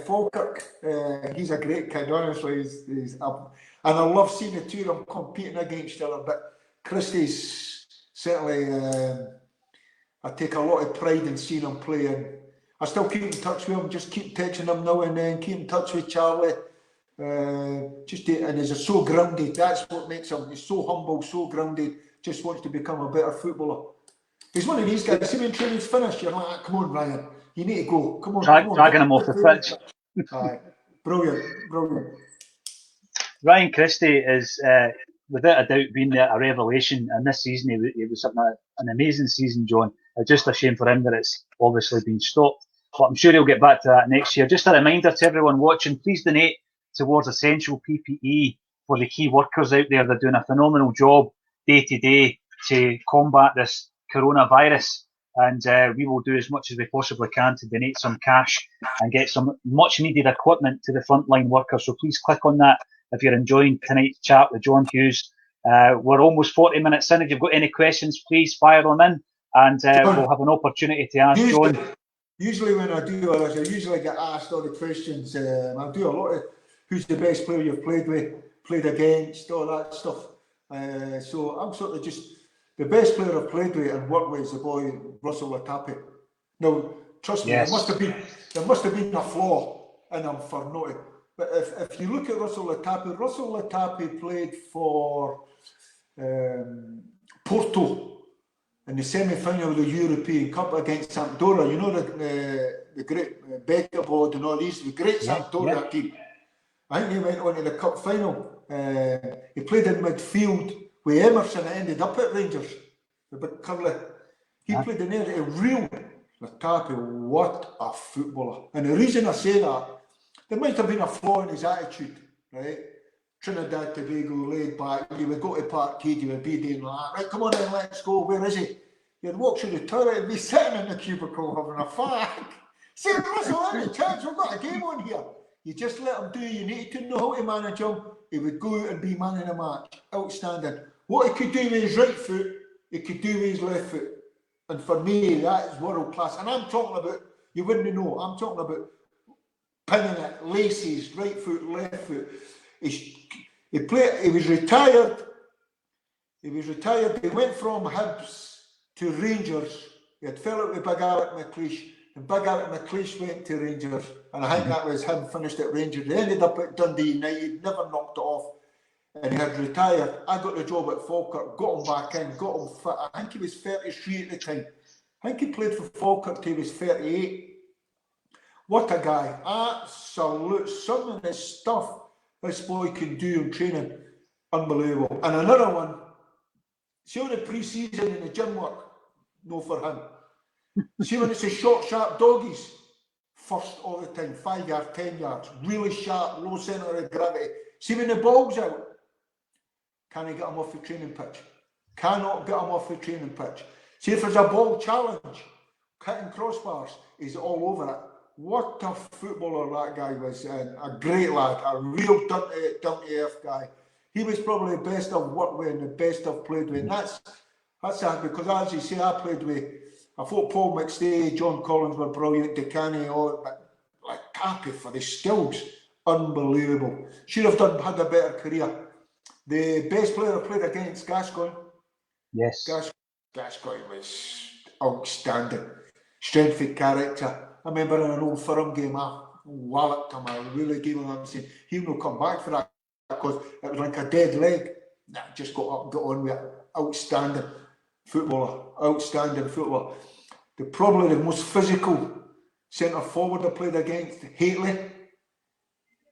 Falkirk. He's a great kid, honestly. He's up. And I love seeing the two of them competing against each other. But Christie's certainly, I take a lot of pride in seeing him play. And I still keep in touch with him, just keep texting him now and then, keep in touch with Charlie. And he's so grounded. That's what makes him. He's so humble, so grounded, just wants to become a better footballer. He's one of these guys, see when training's finished, you're like, come on, Ryan, you need to go. Come on. Dragging him off the pitch. Brilliant. Ryan Christie is, without a doubt, been a revelation. And this season, he was having an amazing season, John. It's just a shame for him that it's obviously been stopped. But I'm sure he'll get back to that next year. Just a reminder to everyone watching, please donate towards essential PPE for the key workers out there. They're doing a phenomenal job day to day to combat this coronavirus. And we will do as much as we possibly can to donate some cash and get some much needed equipment to the frontline workers. So please click on that if you're enjoying tonight's chat with John Hughes. We're almost 40 minutes in. If you've got any questions, please fire them in, and we'll have an opportunity to ask John. Usually when I do all this, I usually get asked all the questions. I do a lot of who's the best player you've played with, played against, all that stuff. So I'm sort of just, the best player I've played with and worked with is the boy Russell Latapi. Now, trust me, there must have been a flaw in him for not. But if you look at Russell Latapi played for Porto in the semi-final of the European Cup against Sampdoria. You know the great Beckerbod and all these, the great Sampdoria team. I think he went on to the cup final. He played in midfield with Emerson and ended up at Rangers. The big curly. He played in there. A real Latapi, what a footballer. And the reason I say that, there might have been a flaw in his attitude, right? Trinidad, Tobago, laid back. You would go to Parkhead, you would be doing like that. Right, come on in, let's go. Where is he? You'd walk through the toilet and be sitting in the cubicle having a fag. Say, Russell, any chance? We've got a game on here. You just let him do. You need to know how to manage him. He would go out and be man in a match. Outstanding. What he could do with his right foot, he could do with his left foot. And for me, that is world class. And I'm talking about, you wouldn't know, I'm talking about pinning it, laces, right foot, left foot. He was retired. He went from Hibs to Rangers. He had fell out with Big Alec McLeish, and Big Alec McLeish went to Rangers. And I think that was him finished at Rangers. He ended up at Dundee United, never knocked it off. And he had retired. I got the job at Falkirk, got him back in, got him fit. I think he was 33 at the time. I think he played for Falkirk till he was 38. What a guy. Absolute. Some of the stuff this boy can do in training. Unbelievable. And another one, see all the pre-season in the gym work? No for him. See when it's a short, sharp doggies? First all the time, 5 yards, 10 yards. Really sharp, low centre of gravity. See when the ball's out? Can I get him off the training pitch? Cannot get him off the training pitch. See if there's a ball challenge, cutting crossbars, he's all over it. What a footballer that guy was, and a great lad, a real down-to-earth guy. He was probably the best I've worked with and the best I've played with. And that's sad because, as you say, I played with, I thought Paul McStay, John Collins were brilliant, Decani, all, but like happy for the skills. Unbelievable. Should have had a better career. The best player I played against, Gascoigne. Yes. Gascoigne was outstanding. Strength of character. I remember in an Old Firm game, I walloped him. I really gave him. I'm saying he'll not come back for that because it was like a dead leg. Nah, just got up and got on with it. Outstanding footballer. Outstanding footballer. Probably the most physical centre forward I played against, Hateley,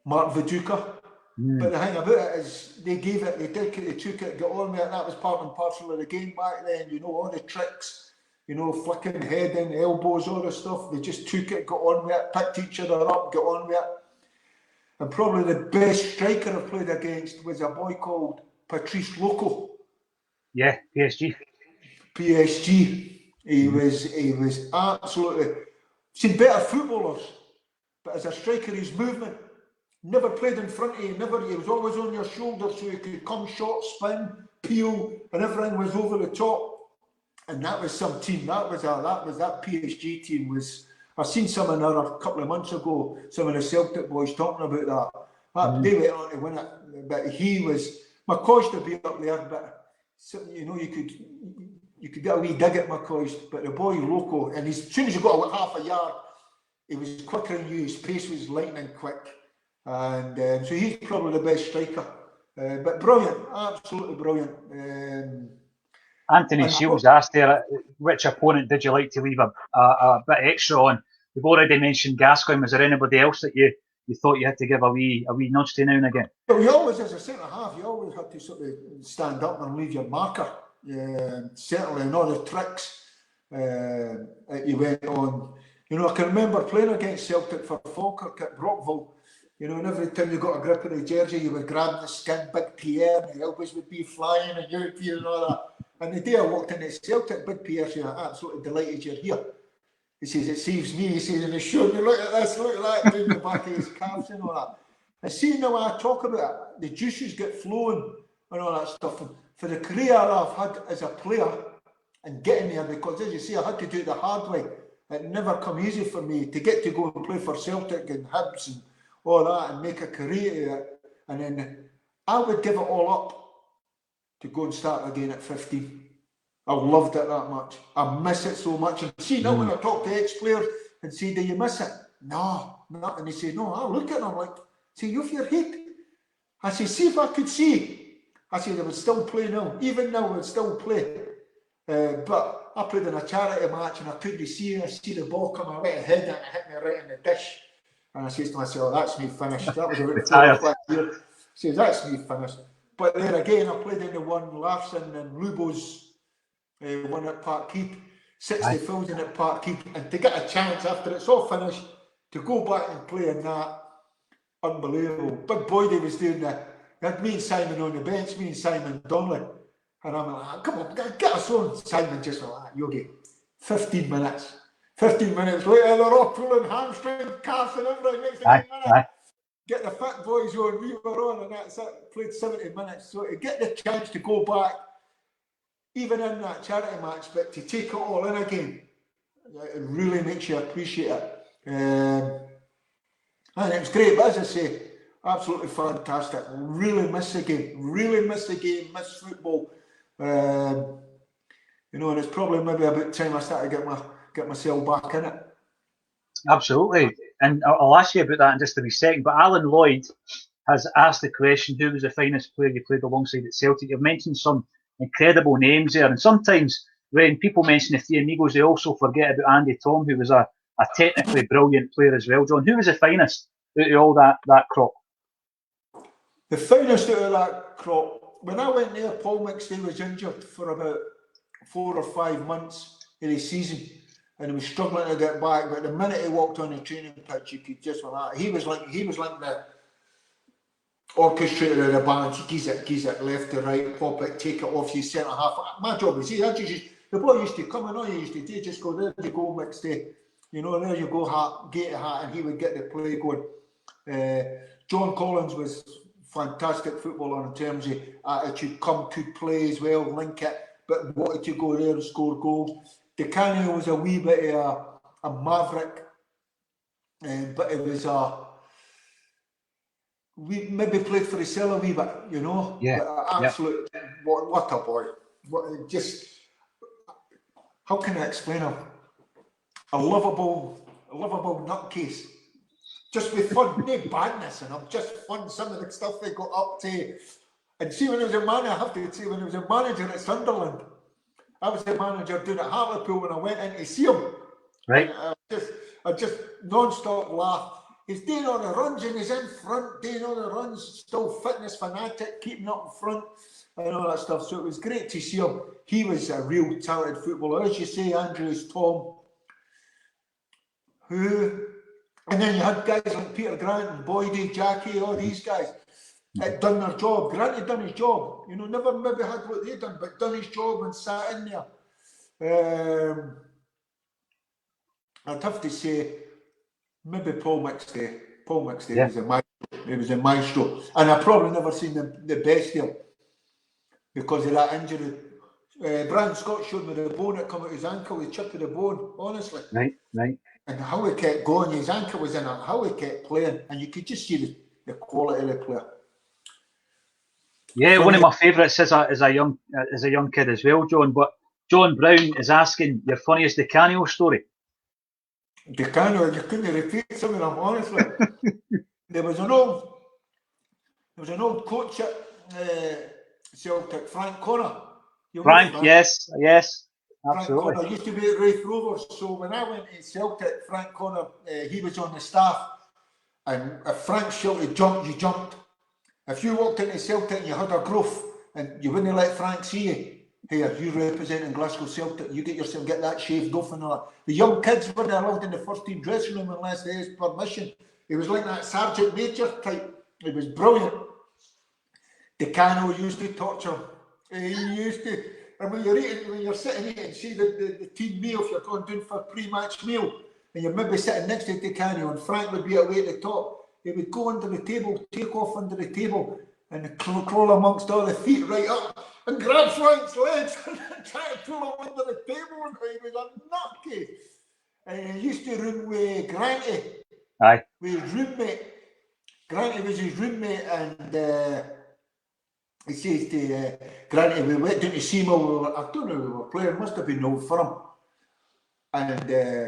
Mark Viduka. But the thing about it is they gave it, they took it, got on with it. That was part and parcel of the game back then. You know, all the tricks, you know, flicking, heading, elbows, all the stuff. They just took it, got on with it, picked each other up, got on with it. And probably the best striker I played against was a boy called Patrice Loco. Yeah, PSG. He was absolutely, seen better footballers, but as a striker, his movement, never played in front of you, he was always on your shoulder so he could come short, spin, peel, and everything was over the top. And that was some team, that PSG team was, I've seen some another couple of months ago, some of the Celtic boys talking about that. They went on to win it, but he was, McCoist to be up there, but you know, you could get a wee dig at McCoist, but the boy Loco, and as soon as you got half a yard, he was quicker than you, his pace was lightning quick. And so he's probably the best striker. But brilliant, absolutely brilliant. Anthony Shields asked there, which opponent did you like to leave a bit extra on? We've already mentioned Gascoigne. Was there anybody else that you thought you had to give a wee nudge to now and again? But we always, as a centre half, you always had to sort of stand up and leave your marker. Certainly in all the tricks that you went on. You know, I can remember playing against Celtic for Falkirk at Brockville. You know, and every time you got a grip of the jersey, you would grab the skin, Big Pierre, and the elbows would be flying, and you would be and all that. And the day I walked in at Celtic, Big Pierre said, I'm absolutely delighted you're here. He says, it saves me. He says, and he's showing me, look at this, look at that, doing the back of his calves and all that. And see, now I talk about it, the juices get flowing and all that stuff. And for the career I've had as a player and getting there, because as you say, I had to do it the hard way. It never come easy for me to get to go and play for Celtic and Hibs and all that and make a career of it. And then I would give it all up to go and start again at 15. I loved it that much. I miss it so much. And see, now when I talk to ex-players and say, do you miss it? No, not. And they say, no, I look at them like, say, you off your head. I say, see if I could see. I said, I would still play now. Even now, I would still play. But I played in a charity match and I couldn't see it. I see the ball come right ahead and it hit me right in the dish. And I says to myself, that's me finished. That was about 4 or 5 years. I says, that's me finished. But then again, I played in the one Larson and Lubo's one at Parkhead, 60,000 at Parkhead. And to get a chance after it's all finished, to go back and play in that, unbelievable. Big Boydie was doing that. You had me and Simon on the bench, me and Simon Donnelly. And I'm like, come on, get us on. Simon just like, Yogi, 15 minutes. 15 minutes later, they're all pulling hamstring, calf and everything. Next minute, get the fit boys on, we were on, and that's it. Played 70 minutes. So to get the chance to go back, even in that charity match, but to take it all in again, it really makes you appreciate it. And it was great, but as I say, absolutely fantastic. Really miss the game, miss football. You know, and it's probably maybe about time I started to get myself back in it. Absolutely, and I'll ask you about that in just a wee second. But Alan Lloyd has asked the question: who was the finest player you played alongside at Celtic? You've mentioned some incredible names there, and sometimes when people mention the Three Amigos, they also forget about Andy Tom, who was a technically brilliant player as well. John, who was the finest out of all that crop? The finest out of that crop. When I went there, Paul McStay was injured for about 4 or 5 months in the season, and he was struggling to get back. But the minute he walked on the training pitch, you could just like that. He was like the orchestrator of the band. Geez it left to right, pop it, take it off. You centre half. My job was the boy used to come and all you used to do just go there to go McStay. You know, there you go, gate a hat, and he would get the play going. John Collins was fantastic footballer in terms of attitude, could play as well, link it, but wanted to go there and score goals. DeCanio was a wee bit of a maverick, but it was we maybe played for his cell a wee bit, you know. Yeah. But absolute, what a boy! How can I explain him? A lovable nutcase. Just with fun, no badness, and I'm just fun. Some of the stuff they got up to, and see when I was a manager, I have to say when I was a manager at Sunderland, I was the manager doing at Hartlepool when I went in to see him. Right. I just non-stop laugh. He's doing all the runs and he's in front, doing all the runs, still fitness fanatic, keeping up in front and all that stuff. So it was great to see him. He was a real talented footballer, as you say. Andrew's Tom, and then you had guys like Peter Grant and Boydie, Jackie, all these guys had done their job. Grant had done his job, you know, never maybe had what they'd done, but done his job and sat in there. I'd have to say maybe Paul McStay. Paul McStay was a maestro. He was a maestro, and I've probably never seen the best of him because of that injury. Brian Scott showed me the bone that come out his ankle, the chip of the bone, honestly. Right. And how he kept going, his ankle was in it, how he kept playing, and you could just see the quality of the player. Yeah, one of my favourites as a young kid as well, John. But John Brown is asking your funniest DeCanio story. DeCanio, you couldn't repeat some of them, honestly. There was an old coach at Celtic, Frank Connor. Frank, yes, absolutely. Frank Connor used to be at Wraith Rovers, so when I went to Celtic, Frank Connor, he was on the staff, and if Frank shouted jump, you jumped. If you walked into Celtic and you had a gruff and you wouldn't let Frank see you, here, you representing Glasgow Celtic, you get that shaved off and all that. The young kids weren't allowed in the first team dressing room unless they asked permission. He was like that Sergeant Major type. He was brilliant. DeCanio used to torture him. He used to, and when you're sitting eating, see the team meal, if you're going down for a pre-match meal, and you're maybe sitting next to DeCanio, and Frank would be away at the top, he would go under the table, take off under the table, and crawl amongst all the feet right up, and grab Frank's legs, and try to pull him under the table, and he was a nutcase. And he used to room with Granty. Aye. With his roommate. Granty was his roommate, and he says to Granty, we went down to Seymour, I don't know who we were playing, must have been Old Firm. And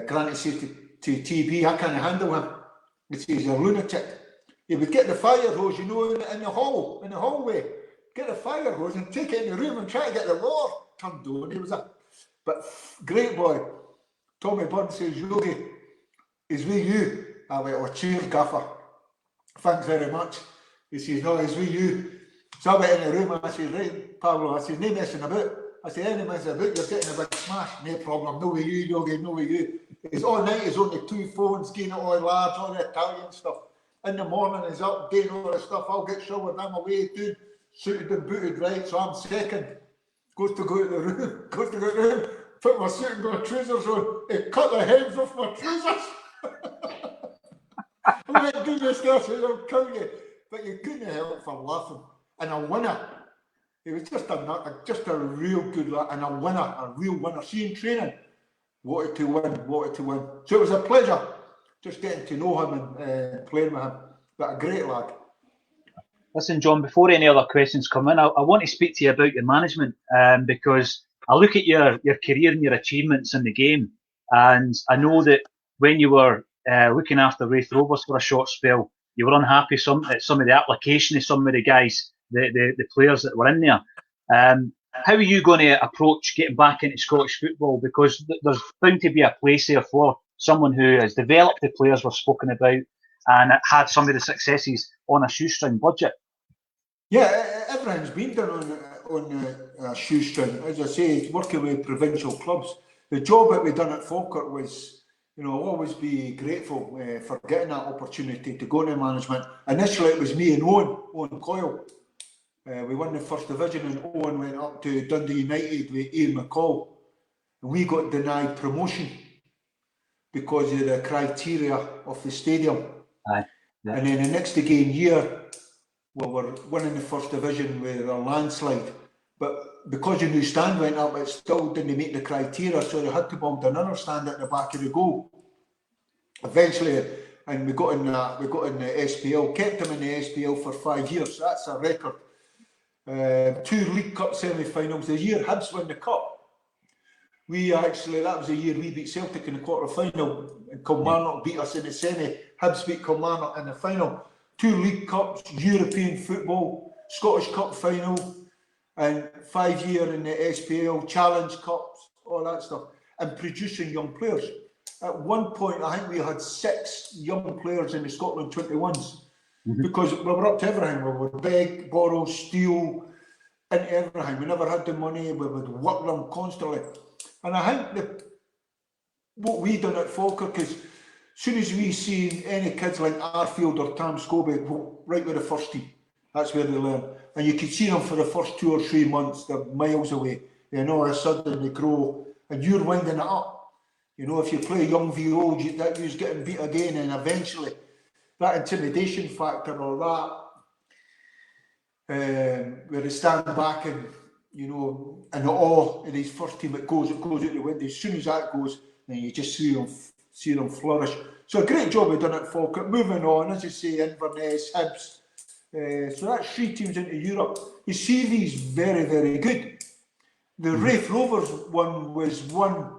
Granty says to TB, I can't handle him. He says, he's a lunatic. he would get the fire hose, you know, in the hallway, get the fire hose and take it in the room and try to get the door turned on. He was but great boy. Tommy Burns says, Yogi, is with you. I went, oh, cheers, gaffer. Thanks very much. He says, no, he's with you. So I went in the room and I said, right, Pablo, I said, no messing about. I said, any messing about, you're getting a big smash. No problem, no with you, Yogi, no with you. He's all night, he's on the 2 phones, getting it all large, all the Italian stuff. In the morning, he's up, doing all the stuff. I'll get showered, I'm away, doing suited and booted, right? So I'm second. Goes to go to the room, put my suit and my trousers on. He cut the hems off my trousers. I went, do this, guy, I'll kill you. But you couldn't help for laughing. And a winner. He was just a real good lad and a real winner. See, in training, wanted to win. So it was a pleasure just getting to know him and playing with him. But a great lad. Listen, John, before any other questions come in, I want to speak to you about your management because I look at your career and your achievements in the game, and I know that when you were looking after Raith Rovers for a short spell, you were unhappy at some of the application of some of the guys, the players that were in there. How are you going to approach getting back into Scottish football? Because there's bound to be a place there for someone who has developed the players we've spoken about and had some of the successes on a shoestring budget. Yeah, everything's been done on a shoestring. As I say, working with provincial clubs. The job that we done at Falkirk was, you know, I'll always be grateful for getting that opportunity to go into management. Initially, it was me and Owen Coyle. We won the first division and Owen went up to Dundee United with Ian McCall. And we got denied promotion because of the criteria of the stadium. Aye. Yeah. And then the next game year, we were winning the first division with a landslide. But because the new stand went up, it still didn't meet the criteria, so they had to build another stand at the back of the goal. Eventually, and we got in the SPL, kept him in the SPL for 5 years. So that's a record. 2 League Cup semi-finals. The year Hibs won the cup, that was the year we beat Celtic in the quarter-final, and Kilmarnock beat us in the semi. Hibs beat Kilmarnock in the final. 2 League Cups, European football, Scottish Cup final, and 5 year in the SPL, Challenge Cups, all that stuff, and producing young players. At one point, I think we had 6 young players in the Scotland 21s. Because we were up to everything. We would beg, borrow, steal, into everything. We never had the money. We would work them constantly. And I think what we done at Falkirk is, as soon as we see any kids like Arfield or Tam Scobie, right with the first team. That's where they learn. And you could see them for the first 2 or 3 months. They're miles away. And all of a sudden they grow. And you're winding it up. You know, if you play young v old, that you're getting beat again. And eventually, that intimidation factor or that, where they stand back and, you know, in the awe of his first team, it goes out the window. As soon as that goes, then you just see them flourish. So a great job we've done at Falkirk. Moving on, as you say, Inverness, Hibs. So that's 3 teams into Europe. His CV's very, very good. The Raith Rovers one was one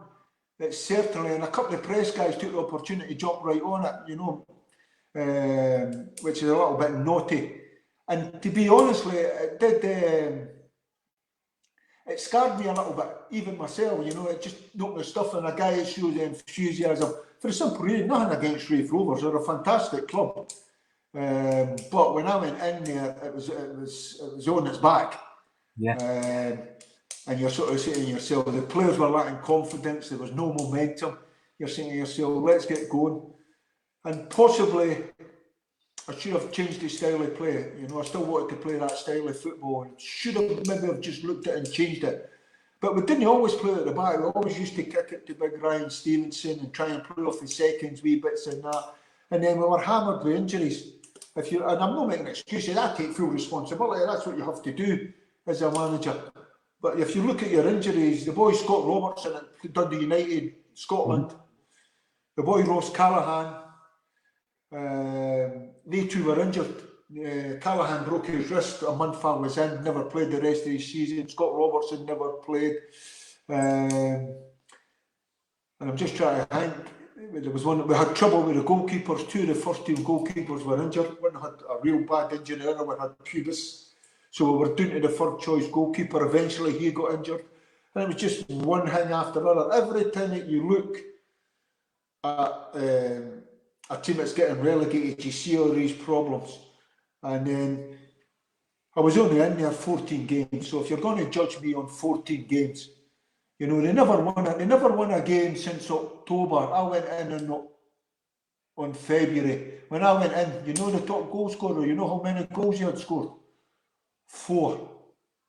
that certainly, and a couple of press guys took the opportunity to jump right on it, you know. Which is a little bit naughty, and to be honestly, it scared me a little bit, even myself. You know, it just knocked the stuff in a guy that shows enthusiasm for the simple reason. Nothing against Raith Rovers; they're a fantastic club. But when I went in there, it was on its back. Yeah. And you're sort of saying to yourself, the players were lacking confidence. There was no momentum. You're saying to yourself, let's get going. And possibly, I should have changed the style of play. You know, I still wanted to play that style of football. Should have maybe have just looked at it and changed it. But we didn't always play at the back. We always used to kick it to big Ryan Stevenson and try and play off the seconds, wee bits and that. And then we were hammered with injuries. And I'm not making excuses. I take full responsibility. That's what you have to do as a manager. But if you look at your injuries, the boy Scott Robertson at Dundee United, Scotland, the boy Ross Callaghan, they 2 were injured. Callaghan broke his wrist a month I was in, never played the rest of his season. Scott Robertson never played. And I'm just trying to think. there was one, we had trouble with the goalkeepers. Two of the first team goalkeepers were injured. One had a real bad injury, the other one had pubis. So we were down to the third choice goalkeeper. Eventually he got injured. And it was just one thing after another. Every time that you look at a team that's getting relegated, you see all these problems. And then I was only in there 14 games. So if you're going to judge me on 14 games, you know, they never won a game since October. I went in on February. When I went in, you know the top goal scorer, you know how many goals you had scored? 4.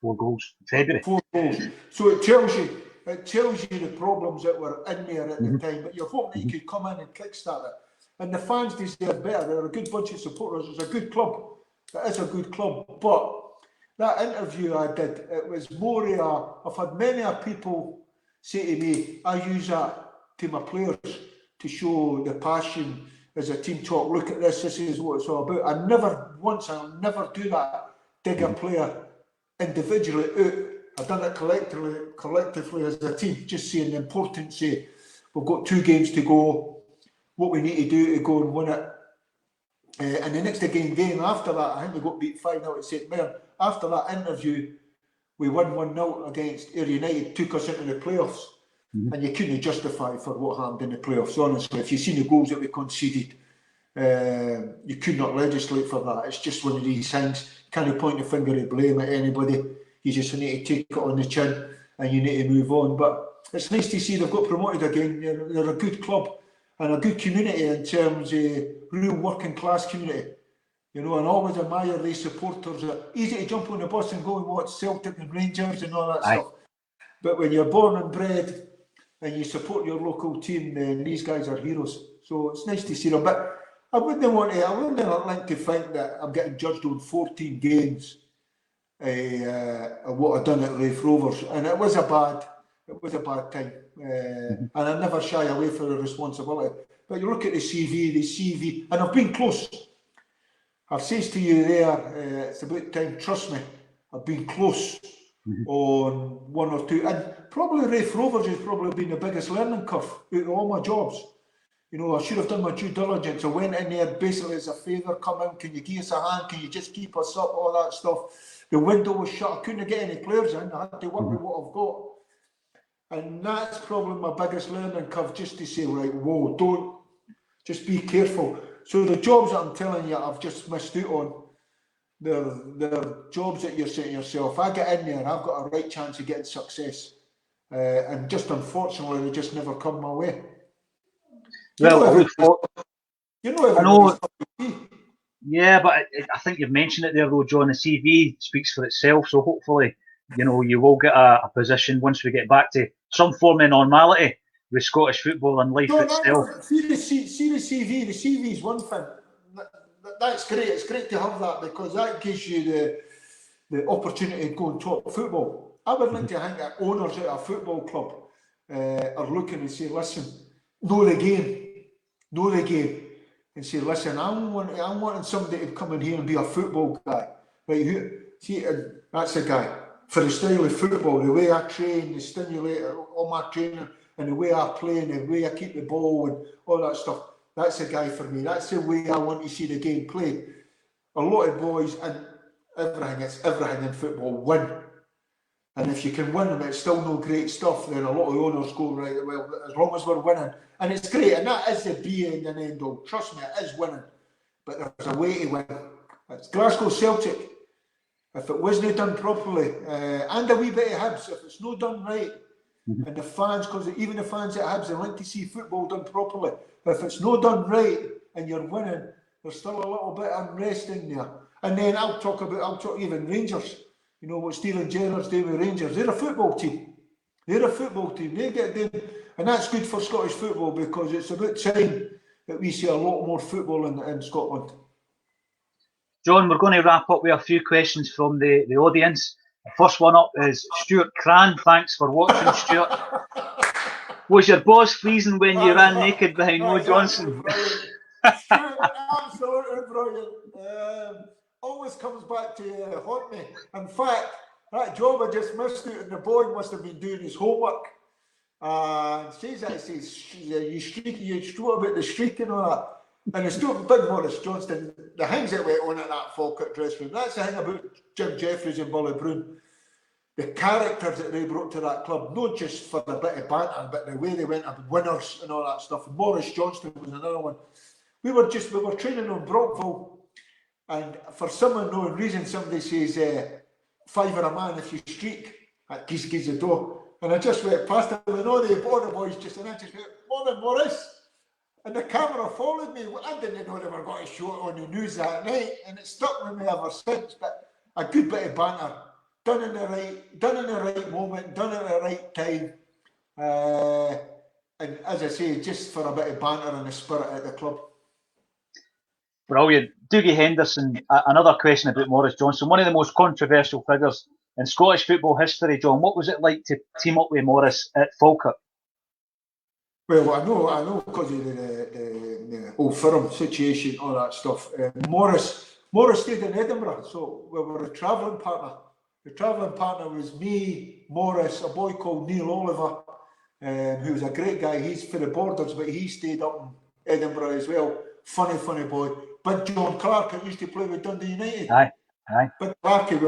4 goals. February. 4 goals. So it tells you the problems that were in there at the time. But you're hoping that you could come in and kickstart it. And the fans deserve better. They're a good bunch of supporters. It's a good club. It is a good club. But that interview I did, it was more I've had many people say to me, I use that to my players to show the passion as a team talk. Look at this is what it's all about. I'll never do that. Dig a player individually out. I've done it collectively as a team, just saying the importance of we've got 2 games to go, what we need to do to go and win it. And the next game after that, I think we got beat 5-0 at St Mirren. After that interview, we won 1-0 against Ayr United, took us into the playoffs. And you couldn't justify for what happened in the playoffs, honestly. If you've seen the goals that we conceded, you could not legislate for that. It's just one of these things. Can't point the finger of blame at anybody. You just need to take it on the chin and you need to move on. But it's nice to see they've got promoted again. They're a good club and a good community in terms of real working class community. You know, and always admire these supporters. Easy to jump on the bus and go and watch Celtic and Rangers and all that stuff. But when you're born and bred and you support your local team, then these guys are heroes. So it's nice to see them. But I wouldn't like to think that I'm getting judged on 14 games of what I've done at Raith Rovers. And it was a bad time. And I never shy away from the responsibility. But you look at the CV, and I've been close. I've said to you there, it's about time, trust me, I've been close on 1 or 2. And probably Raith Rovers has probably been the biggest learning curve out of all my jobs. You know, I should have done my due diligence. I went in there basically as a favour, come in, can you give us a hand, can you just keep us up, all that stuff. The window was shut, I couldn't get any players in, I had to work with what I've got. And that's probably my biggest learning curve, just to say, right, whoa, don't, just be careful. So the jobs that I'm telling you I've just missed out on, they're jobs that you're saying to yourself, if I get in there, I've got a right chance of getting success. And just unfortunately, they just never come my way. Well, I know. Yeah, but I think you've mentioned it there, though, John. The CV speaks for itself, so hopefully, you know, you will get a position once we get back to some form of normality with Scottish football and life itself. See the CV. The CV is one thing. That's great. It's great to have that because that gives you the opportunity to go and talk football. I would like to think that owners at a football club are looking and say, listen, know the game, and say, listen, I'm wanting somebody to come in here and be a football guy. Right? See, that's a guy. For the style of football, the way I train, the stimulator, all my training, and the way I play, and the way I keep the ball, and all that stuff, that's a guy for me. That's the way I want to see the game played. A lot of boys, and everything in football, win. And if you can win and it's still no great stuff, then a lot of owners go, right, well, as long as we're winning. And it's great, and that is the be-end and end-all. Trust me, it is winning. But there's a way to win. It's Glasgow Celtic. If it wasn't done properly, and a wee bit of Hibs, if it's not done right, and the fans, because even the fans at Hibs, they like to see football done properly. But if it's not done right and you're winning, there's still a little bit of unrest in there. And then I'll talk even Rangers. You know what Steven Gerrard's doing with Rangers. They're a football team. They get them, and that's good for Scottish football because it's about time that we see a lot more football in Scotland. John, we're going to wrap up with a few questions from the audience. The first one up is Stuart Cran. Thanks for watching, Stuart. Was your boss freezing when you ran naked behind Mo Johnson? Stuart, absolutely brilliant. Always comes back to haunt me. In fact, that job I just missed out, and the boy must have been doing his homework. Says that, he says, you streak about the streak and all that. And it's still big Morris Johnston, the things that went on at that Falkirk dressing room. That's the thing about Jim Jeffries and Bully Brown. The characters that they brought to that club, not just for the bit of banter, but the way they went up winners and all that stuff. And Morris Johnston was another one. We were training on Brockville, and for some unknown reason, somebody says, £5 a man if you streak at Geese the door. And I just went past them, and all the border boys just, and I just went, "Morning, Morris." And the camera followed me. I didn't know they were going to show it on the news that night, and it stuck with me ever since. But a good bit of banter, done in the right moment, done at the right time. And as I say, just for a bit of banter and the spirit at the club. Brilliant. Dougie Henderson, another question about Morris Johnston, one of the most controversial figures in Scottish football history. John, what was it like to team up with Morris at Falkirk? Well, I know, because of the Old Firm situation, all that stuff. Morris stayed in Edinburgh, so we were a travelling partner. The travelling partner was me, Morris, a boy called Neil Oliver, who was a great guy. He's for the Borders, but he stayed up in Edinburgh as well. Funny boy. Big John Clark, I used to play with Dundee United. Aye. Big Clarky,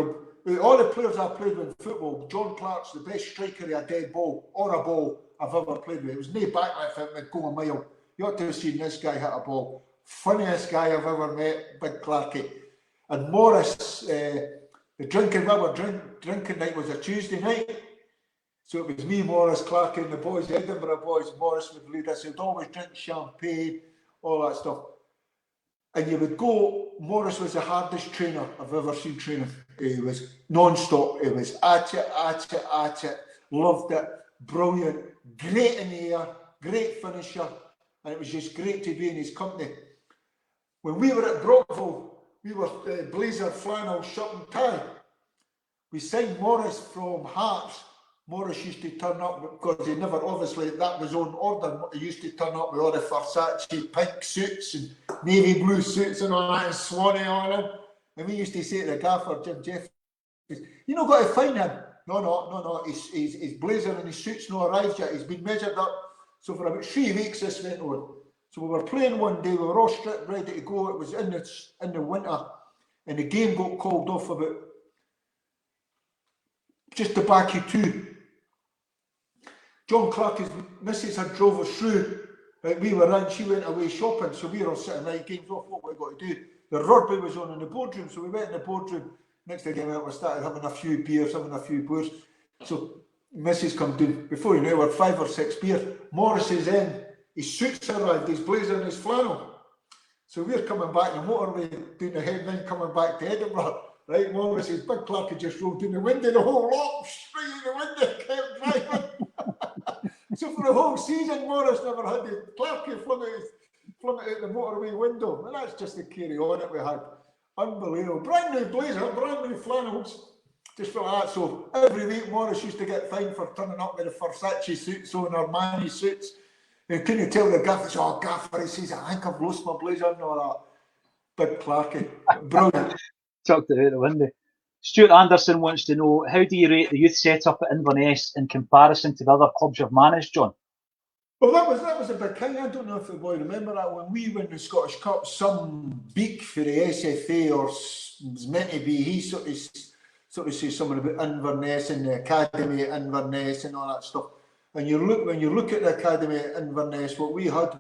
all the players I played with in football, John Clark's the best striker of a dead ball or a ball I've ever played with. It was no backlash him would go a mile. You ought to have seen this guy hit a ball. Funniest guy I've ever met, Big Clarky. And Morris, the drinking night was a Tuesday night. So it was me, Morris, Clarky and the boys, the Edinburgh boys. Morris would lead us. He'd always drink champagne, all that stuff. And you would go, Morris was the hardest trainer I've ever seen training. He was non-stop. He was at it, loved it, brilliant, great in the air, great finisher, and it was just great to be in his company. When we were at Brockville, we were blazer, flannel, shirt and tie. We signed Morris from Hearts. Morris used to turn up because he never, obviously, that was on order. He used to turn up with all the Versace pink suits and navy blue suits and all that, and Swanee on him. And we used to say to the gaffer, Jim Jeffries, "You not got to find him." No. His blazer and his suit's not arrived yet. He's been measured up. So for about 3 weeks this went on. So we were playing one day. We were all stripped, ready to go. It was in the winter, and the game got called off about just the back of 2. John Clark's missus had drove us through. We were in, she went away shopping, so we were all sitting right, games off, what we got to do. The rugby was on in the boardroom, so we went in the boardroom. Next thing we started having a few beers, having a few beers. So missus come down, before you know, we're 5 or 6 beers. Morris is in, his suits arrived, his blazer and his flannel. So we're coming back on the motorway, doing the headline, coming back to Edinburgh. Right, Morris, his big Clark had just rolled down the window, the whole lot, straight in the window, kept driving. So for the whole season, Morris never had the Clarkie flung it out the motorway window. And that's just the carry on that we had. Unbelievable. Brand new blazer, brand new flannels. Just for that. So every week Morris used to get fined for turning up with the Versace suits on, Armani suits. And couldn't tell the gaffer, "Oh, gaffer," he says, "I think I've lost my blazer," and all that. Big Clarkie. Brilliant. Chucked it out the window. Stuart Anderson wants to know, how do you rate the youth setup at Inverness in comparison to the other clubs you've managed, John? Well, that was a big thing. I don't know if the boy remember that when we won the Scottish Cup, some beak for the SFA or was meant to be. He sort of says something about Inverness and the academy at Inverness and all that stuff. And when you look at the academy at Inverness, what we had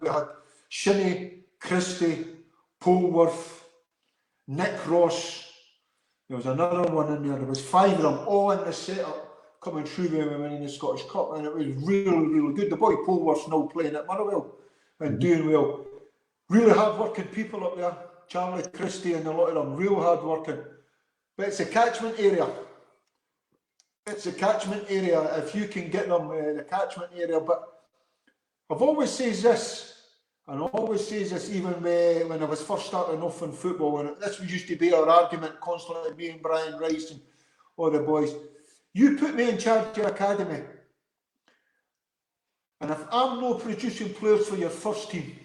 Shinnie, Christie, Polworth, Nick Ross. There was another one in there. There was 5 of them all in the setup coming through when we were winning the Scottish Cup, and it was really, really good. The boy Polworth's now playing at Motherwell and doing well. Really hard-working people up there. Charlie Christie and a lot of them, real hard-working. But it's a catchment area. It's a catchment area if you can get them, the catchment area. But I've always says this, and I always says this even when I was first starting off in football, and this used to be our argument constantly, me and Brian Rice and all the boys. You put me in charge of your academy, and if I'm not producing players for your first team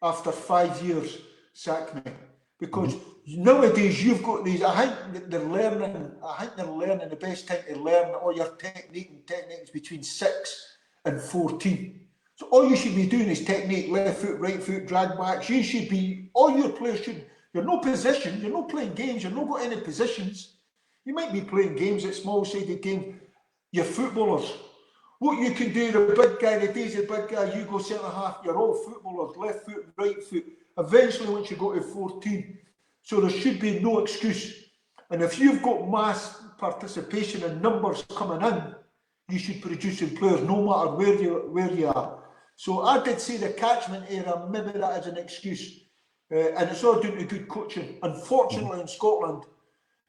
after 5 years, sack me. Because nowadays you've got these, I think they're learning the best time to learn all your techniques between 6 and 14. So all you should be doing is technique, left foot, right foot, drag backs. You should be, all your players should, you're no position, you're not playing games, you're not got any positions. You might be playing games at small-sided games. You're footballers. What you can do, the big guy, the days of the big guy, you go centre half, you're all footballers, left foot, right foot. Eventually, once you go to 14, so there should be no excuse. And if you've got mass participation and numbers coming in, you should produce in players no matter where you are. So I did say the catchment era, maybe that is an excuse. And it's all due to good coaching. Unfortunately, in Scotland,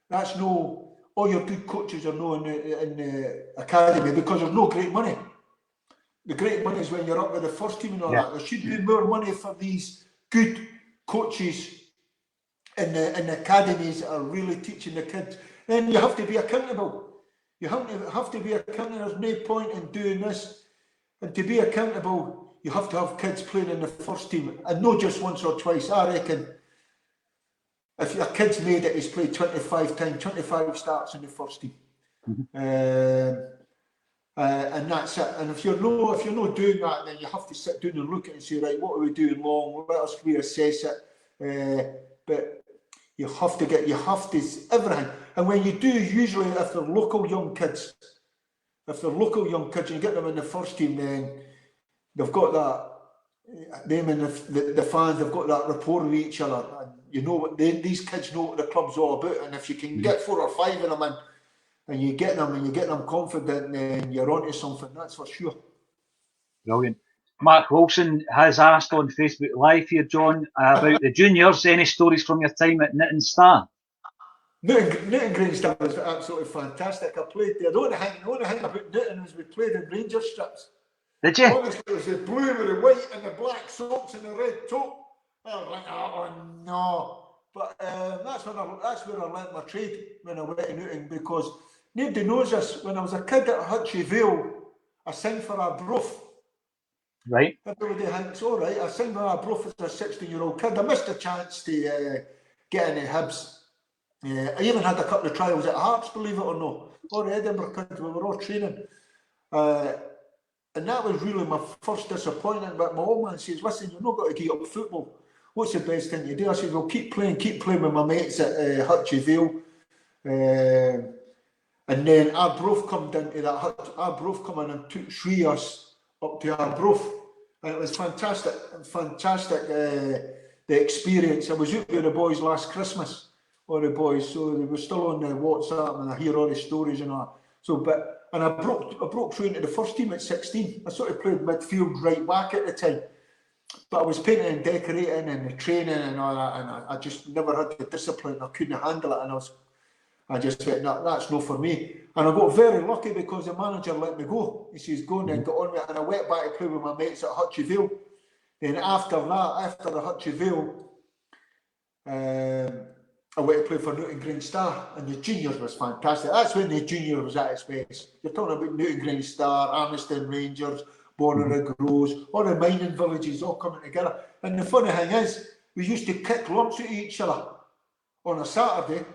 that's no, all your good coaches are no in the academy because there's no great money. The great money is when you're up with the first team and all that. There should be more money for these good coaches in the academies that are really teaching the kids. Then you have to be accountable. You have to be accountable. There's no point in doing this. And to be accountable, you have to have kids playing in the first team, and not just once or twice. I reckon if your kid's made it, he's played 25 times, 25 starts in the first team. And that's it. And if you're not doing that, then you have to sit down and look at it and say, right, what are we doing wrong? Let us reassess it. But you have to everything. And when you do, usually if they're local young kids, and you get them in the first team, then they've got that, them and the fans, they've got that rapport with each other. And you know what, these kids know what the club's all about. And if you can get 4 or 5 of them in, and you get them confident, then you're onto something, that's for sure. Brilliant. Mark Wilson has asked on Facebook Live here, John, about the juniors. Any stories from your time at Newton Star? Newton Green Star was absolutely fantastic. I played there. The only thing about Newton is we played in Rangers strips. Did you? Honestly, it was the blue with the white and the black socks and the red top. I was like, oh no. But that's where I learnt my trade when I went to Newton, because nobody knows this. When I was a kid at Hutchie Vale, I signed for Arbroath. Right. Everybody thinks, all right, I signed for Arbroath as a 16-year-old kid. I missed a chance to get into Hibs. I even had a couple of trials at Hearts, believe it or not, or Edinburgh kids. We were all training. And that was really my first disappointment. But my old man says, listen, you're not got to give up football. What's the best thing to do? I said, well, keep playing with my mates at Hutchie Vale. And then Arbroath come into that. Arbroath come in and took 3 of us up to Arbroath. And it was fantastic, the experience. I was out with the boys last Christmas, all the boys, so they were still on the WhatsApp, and I hear all the stories and all that. So, and I broke through into the first team at 16. I sort of played midfield, right back at the time. But I was painting and decorating and the training and all that, and I just never had the discipline. I couldn't handle it, and I just went, no, that's not for me. And I got very lucky because the manager let me go. He says, go and get on with it. And I went back to play with my mates at Hutchie Vale. Then after the Hutchie Vale, I went to play for Newton Green Star, and the juniors was fantastic. That's when the junior was at its best. You're talking about Newton Green Star, Armiston Rangers, Bonnyrigg Rose, all the mining villages all coming together. And the funny thing is, we used to kick lumps at each other on a Saturday.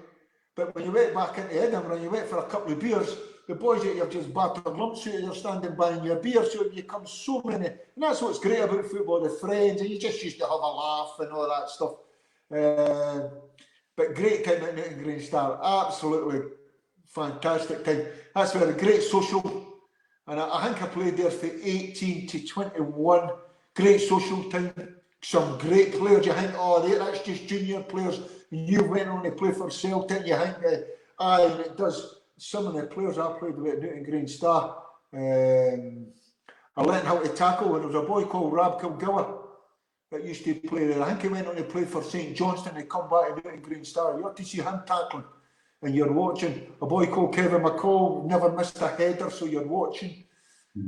But when you went back into Edinburgh and you went for a couple of beers, the boys that you've just battered lumps at, you're standing buying your beer, so it becomes so many. And that's what's great about football, the friends, and you just used to have a laugh and all that stuff. But great time at Newton Green Star, absolutely fantastic time. That's where a great social, and I think I played there from 18 to 21, great social time. Some great players, you think, oh, that's just junior players. You went on to play for Celtic, you think, and it does. Some of the players I played with at Newton Green Star, I learned how to tackle, and there was a boy called Rab Kilgour that used to play there. I think he went on to play for St Johnstone and come back to Newton Green Star. You ought to see him tackling, and you're watching. A boy called Kevin McCall never missed a header, so you're watching.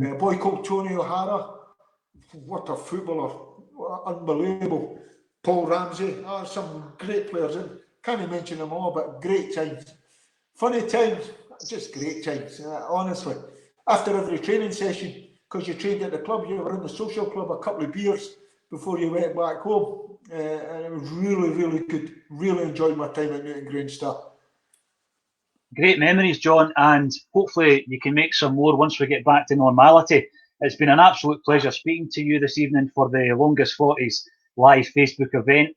A boy called Tony O'Hara, what a footballer, unbelievable. Paul Ramsey, some great players. Can't mention them all, but great times. Funny times, just great times, honestly. After every training session, because you trained at the club, you were in the social club, a couple of beers before you went back home. And it was really, really good. Really enjoyed my time at Newton Green Star. Great memories, John, and hopefully you can make some more once we get back to normality. It's been an absolute pleasure speaking to you this evening for the Longest 40s live Facebook event.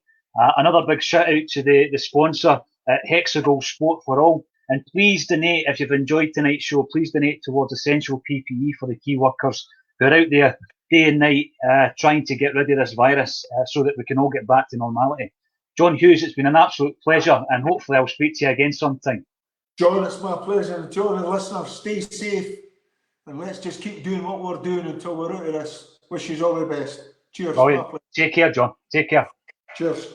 Another big shout out to the sponsor, Hexagon Sport for All. And please donate, if you've enjoyed tonight's show, please donate towards essential PPE for the key workers who are out there day and night trying to get rid of this virus so that we can all get back to normality. John Hughes, it's been an absolute pleasure, and hopefully I'll speak to you again sometime. John, it's my pleasure. And to all the listeners, stay safe, and let's just keep doing what we're doing until we're out of this. Wish you all the best. Cheers. Brilliant. Take care, John. Take care. Cheers.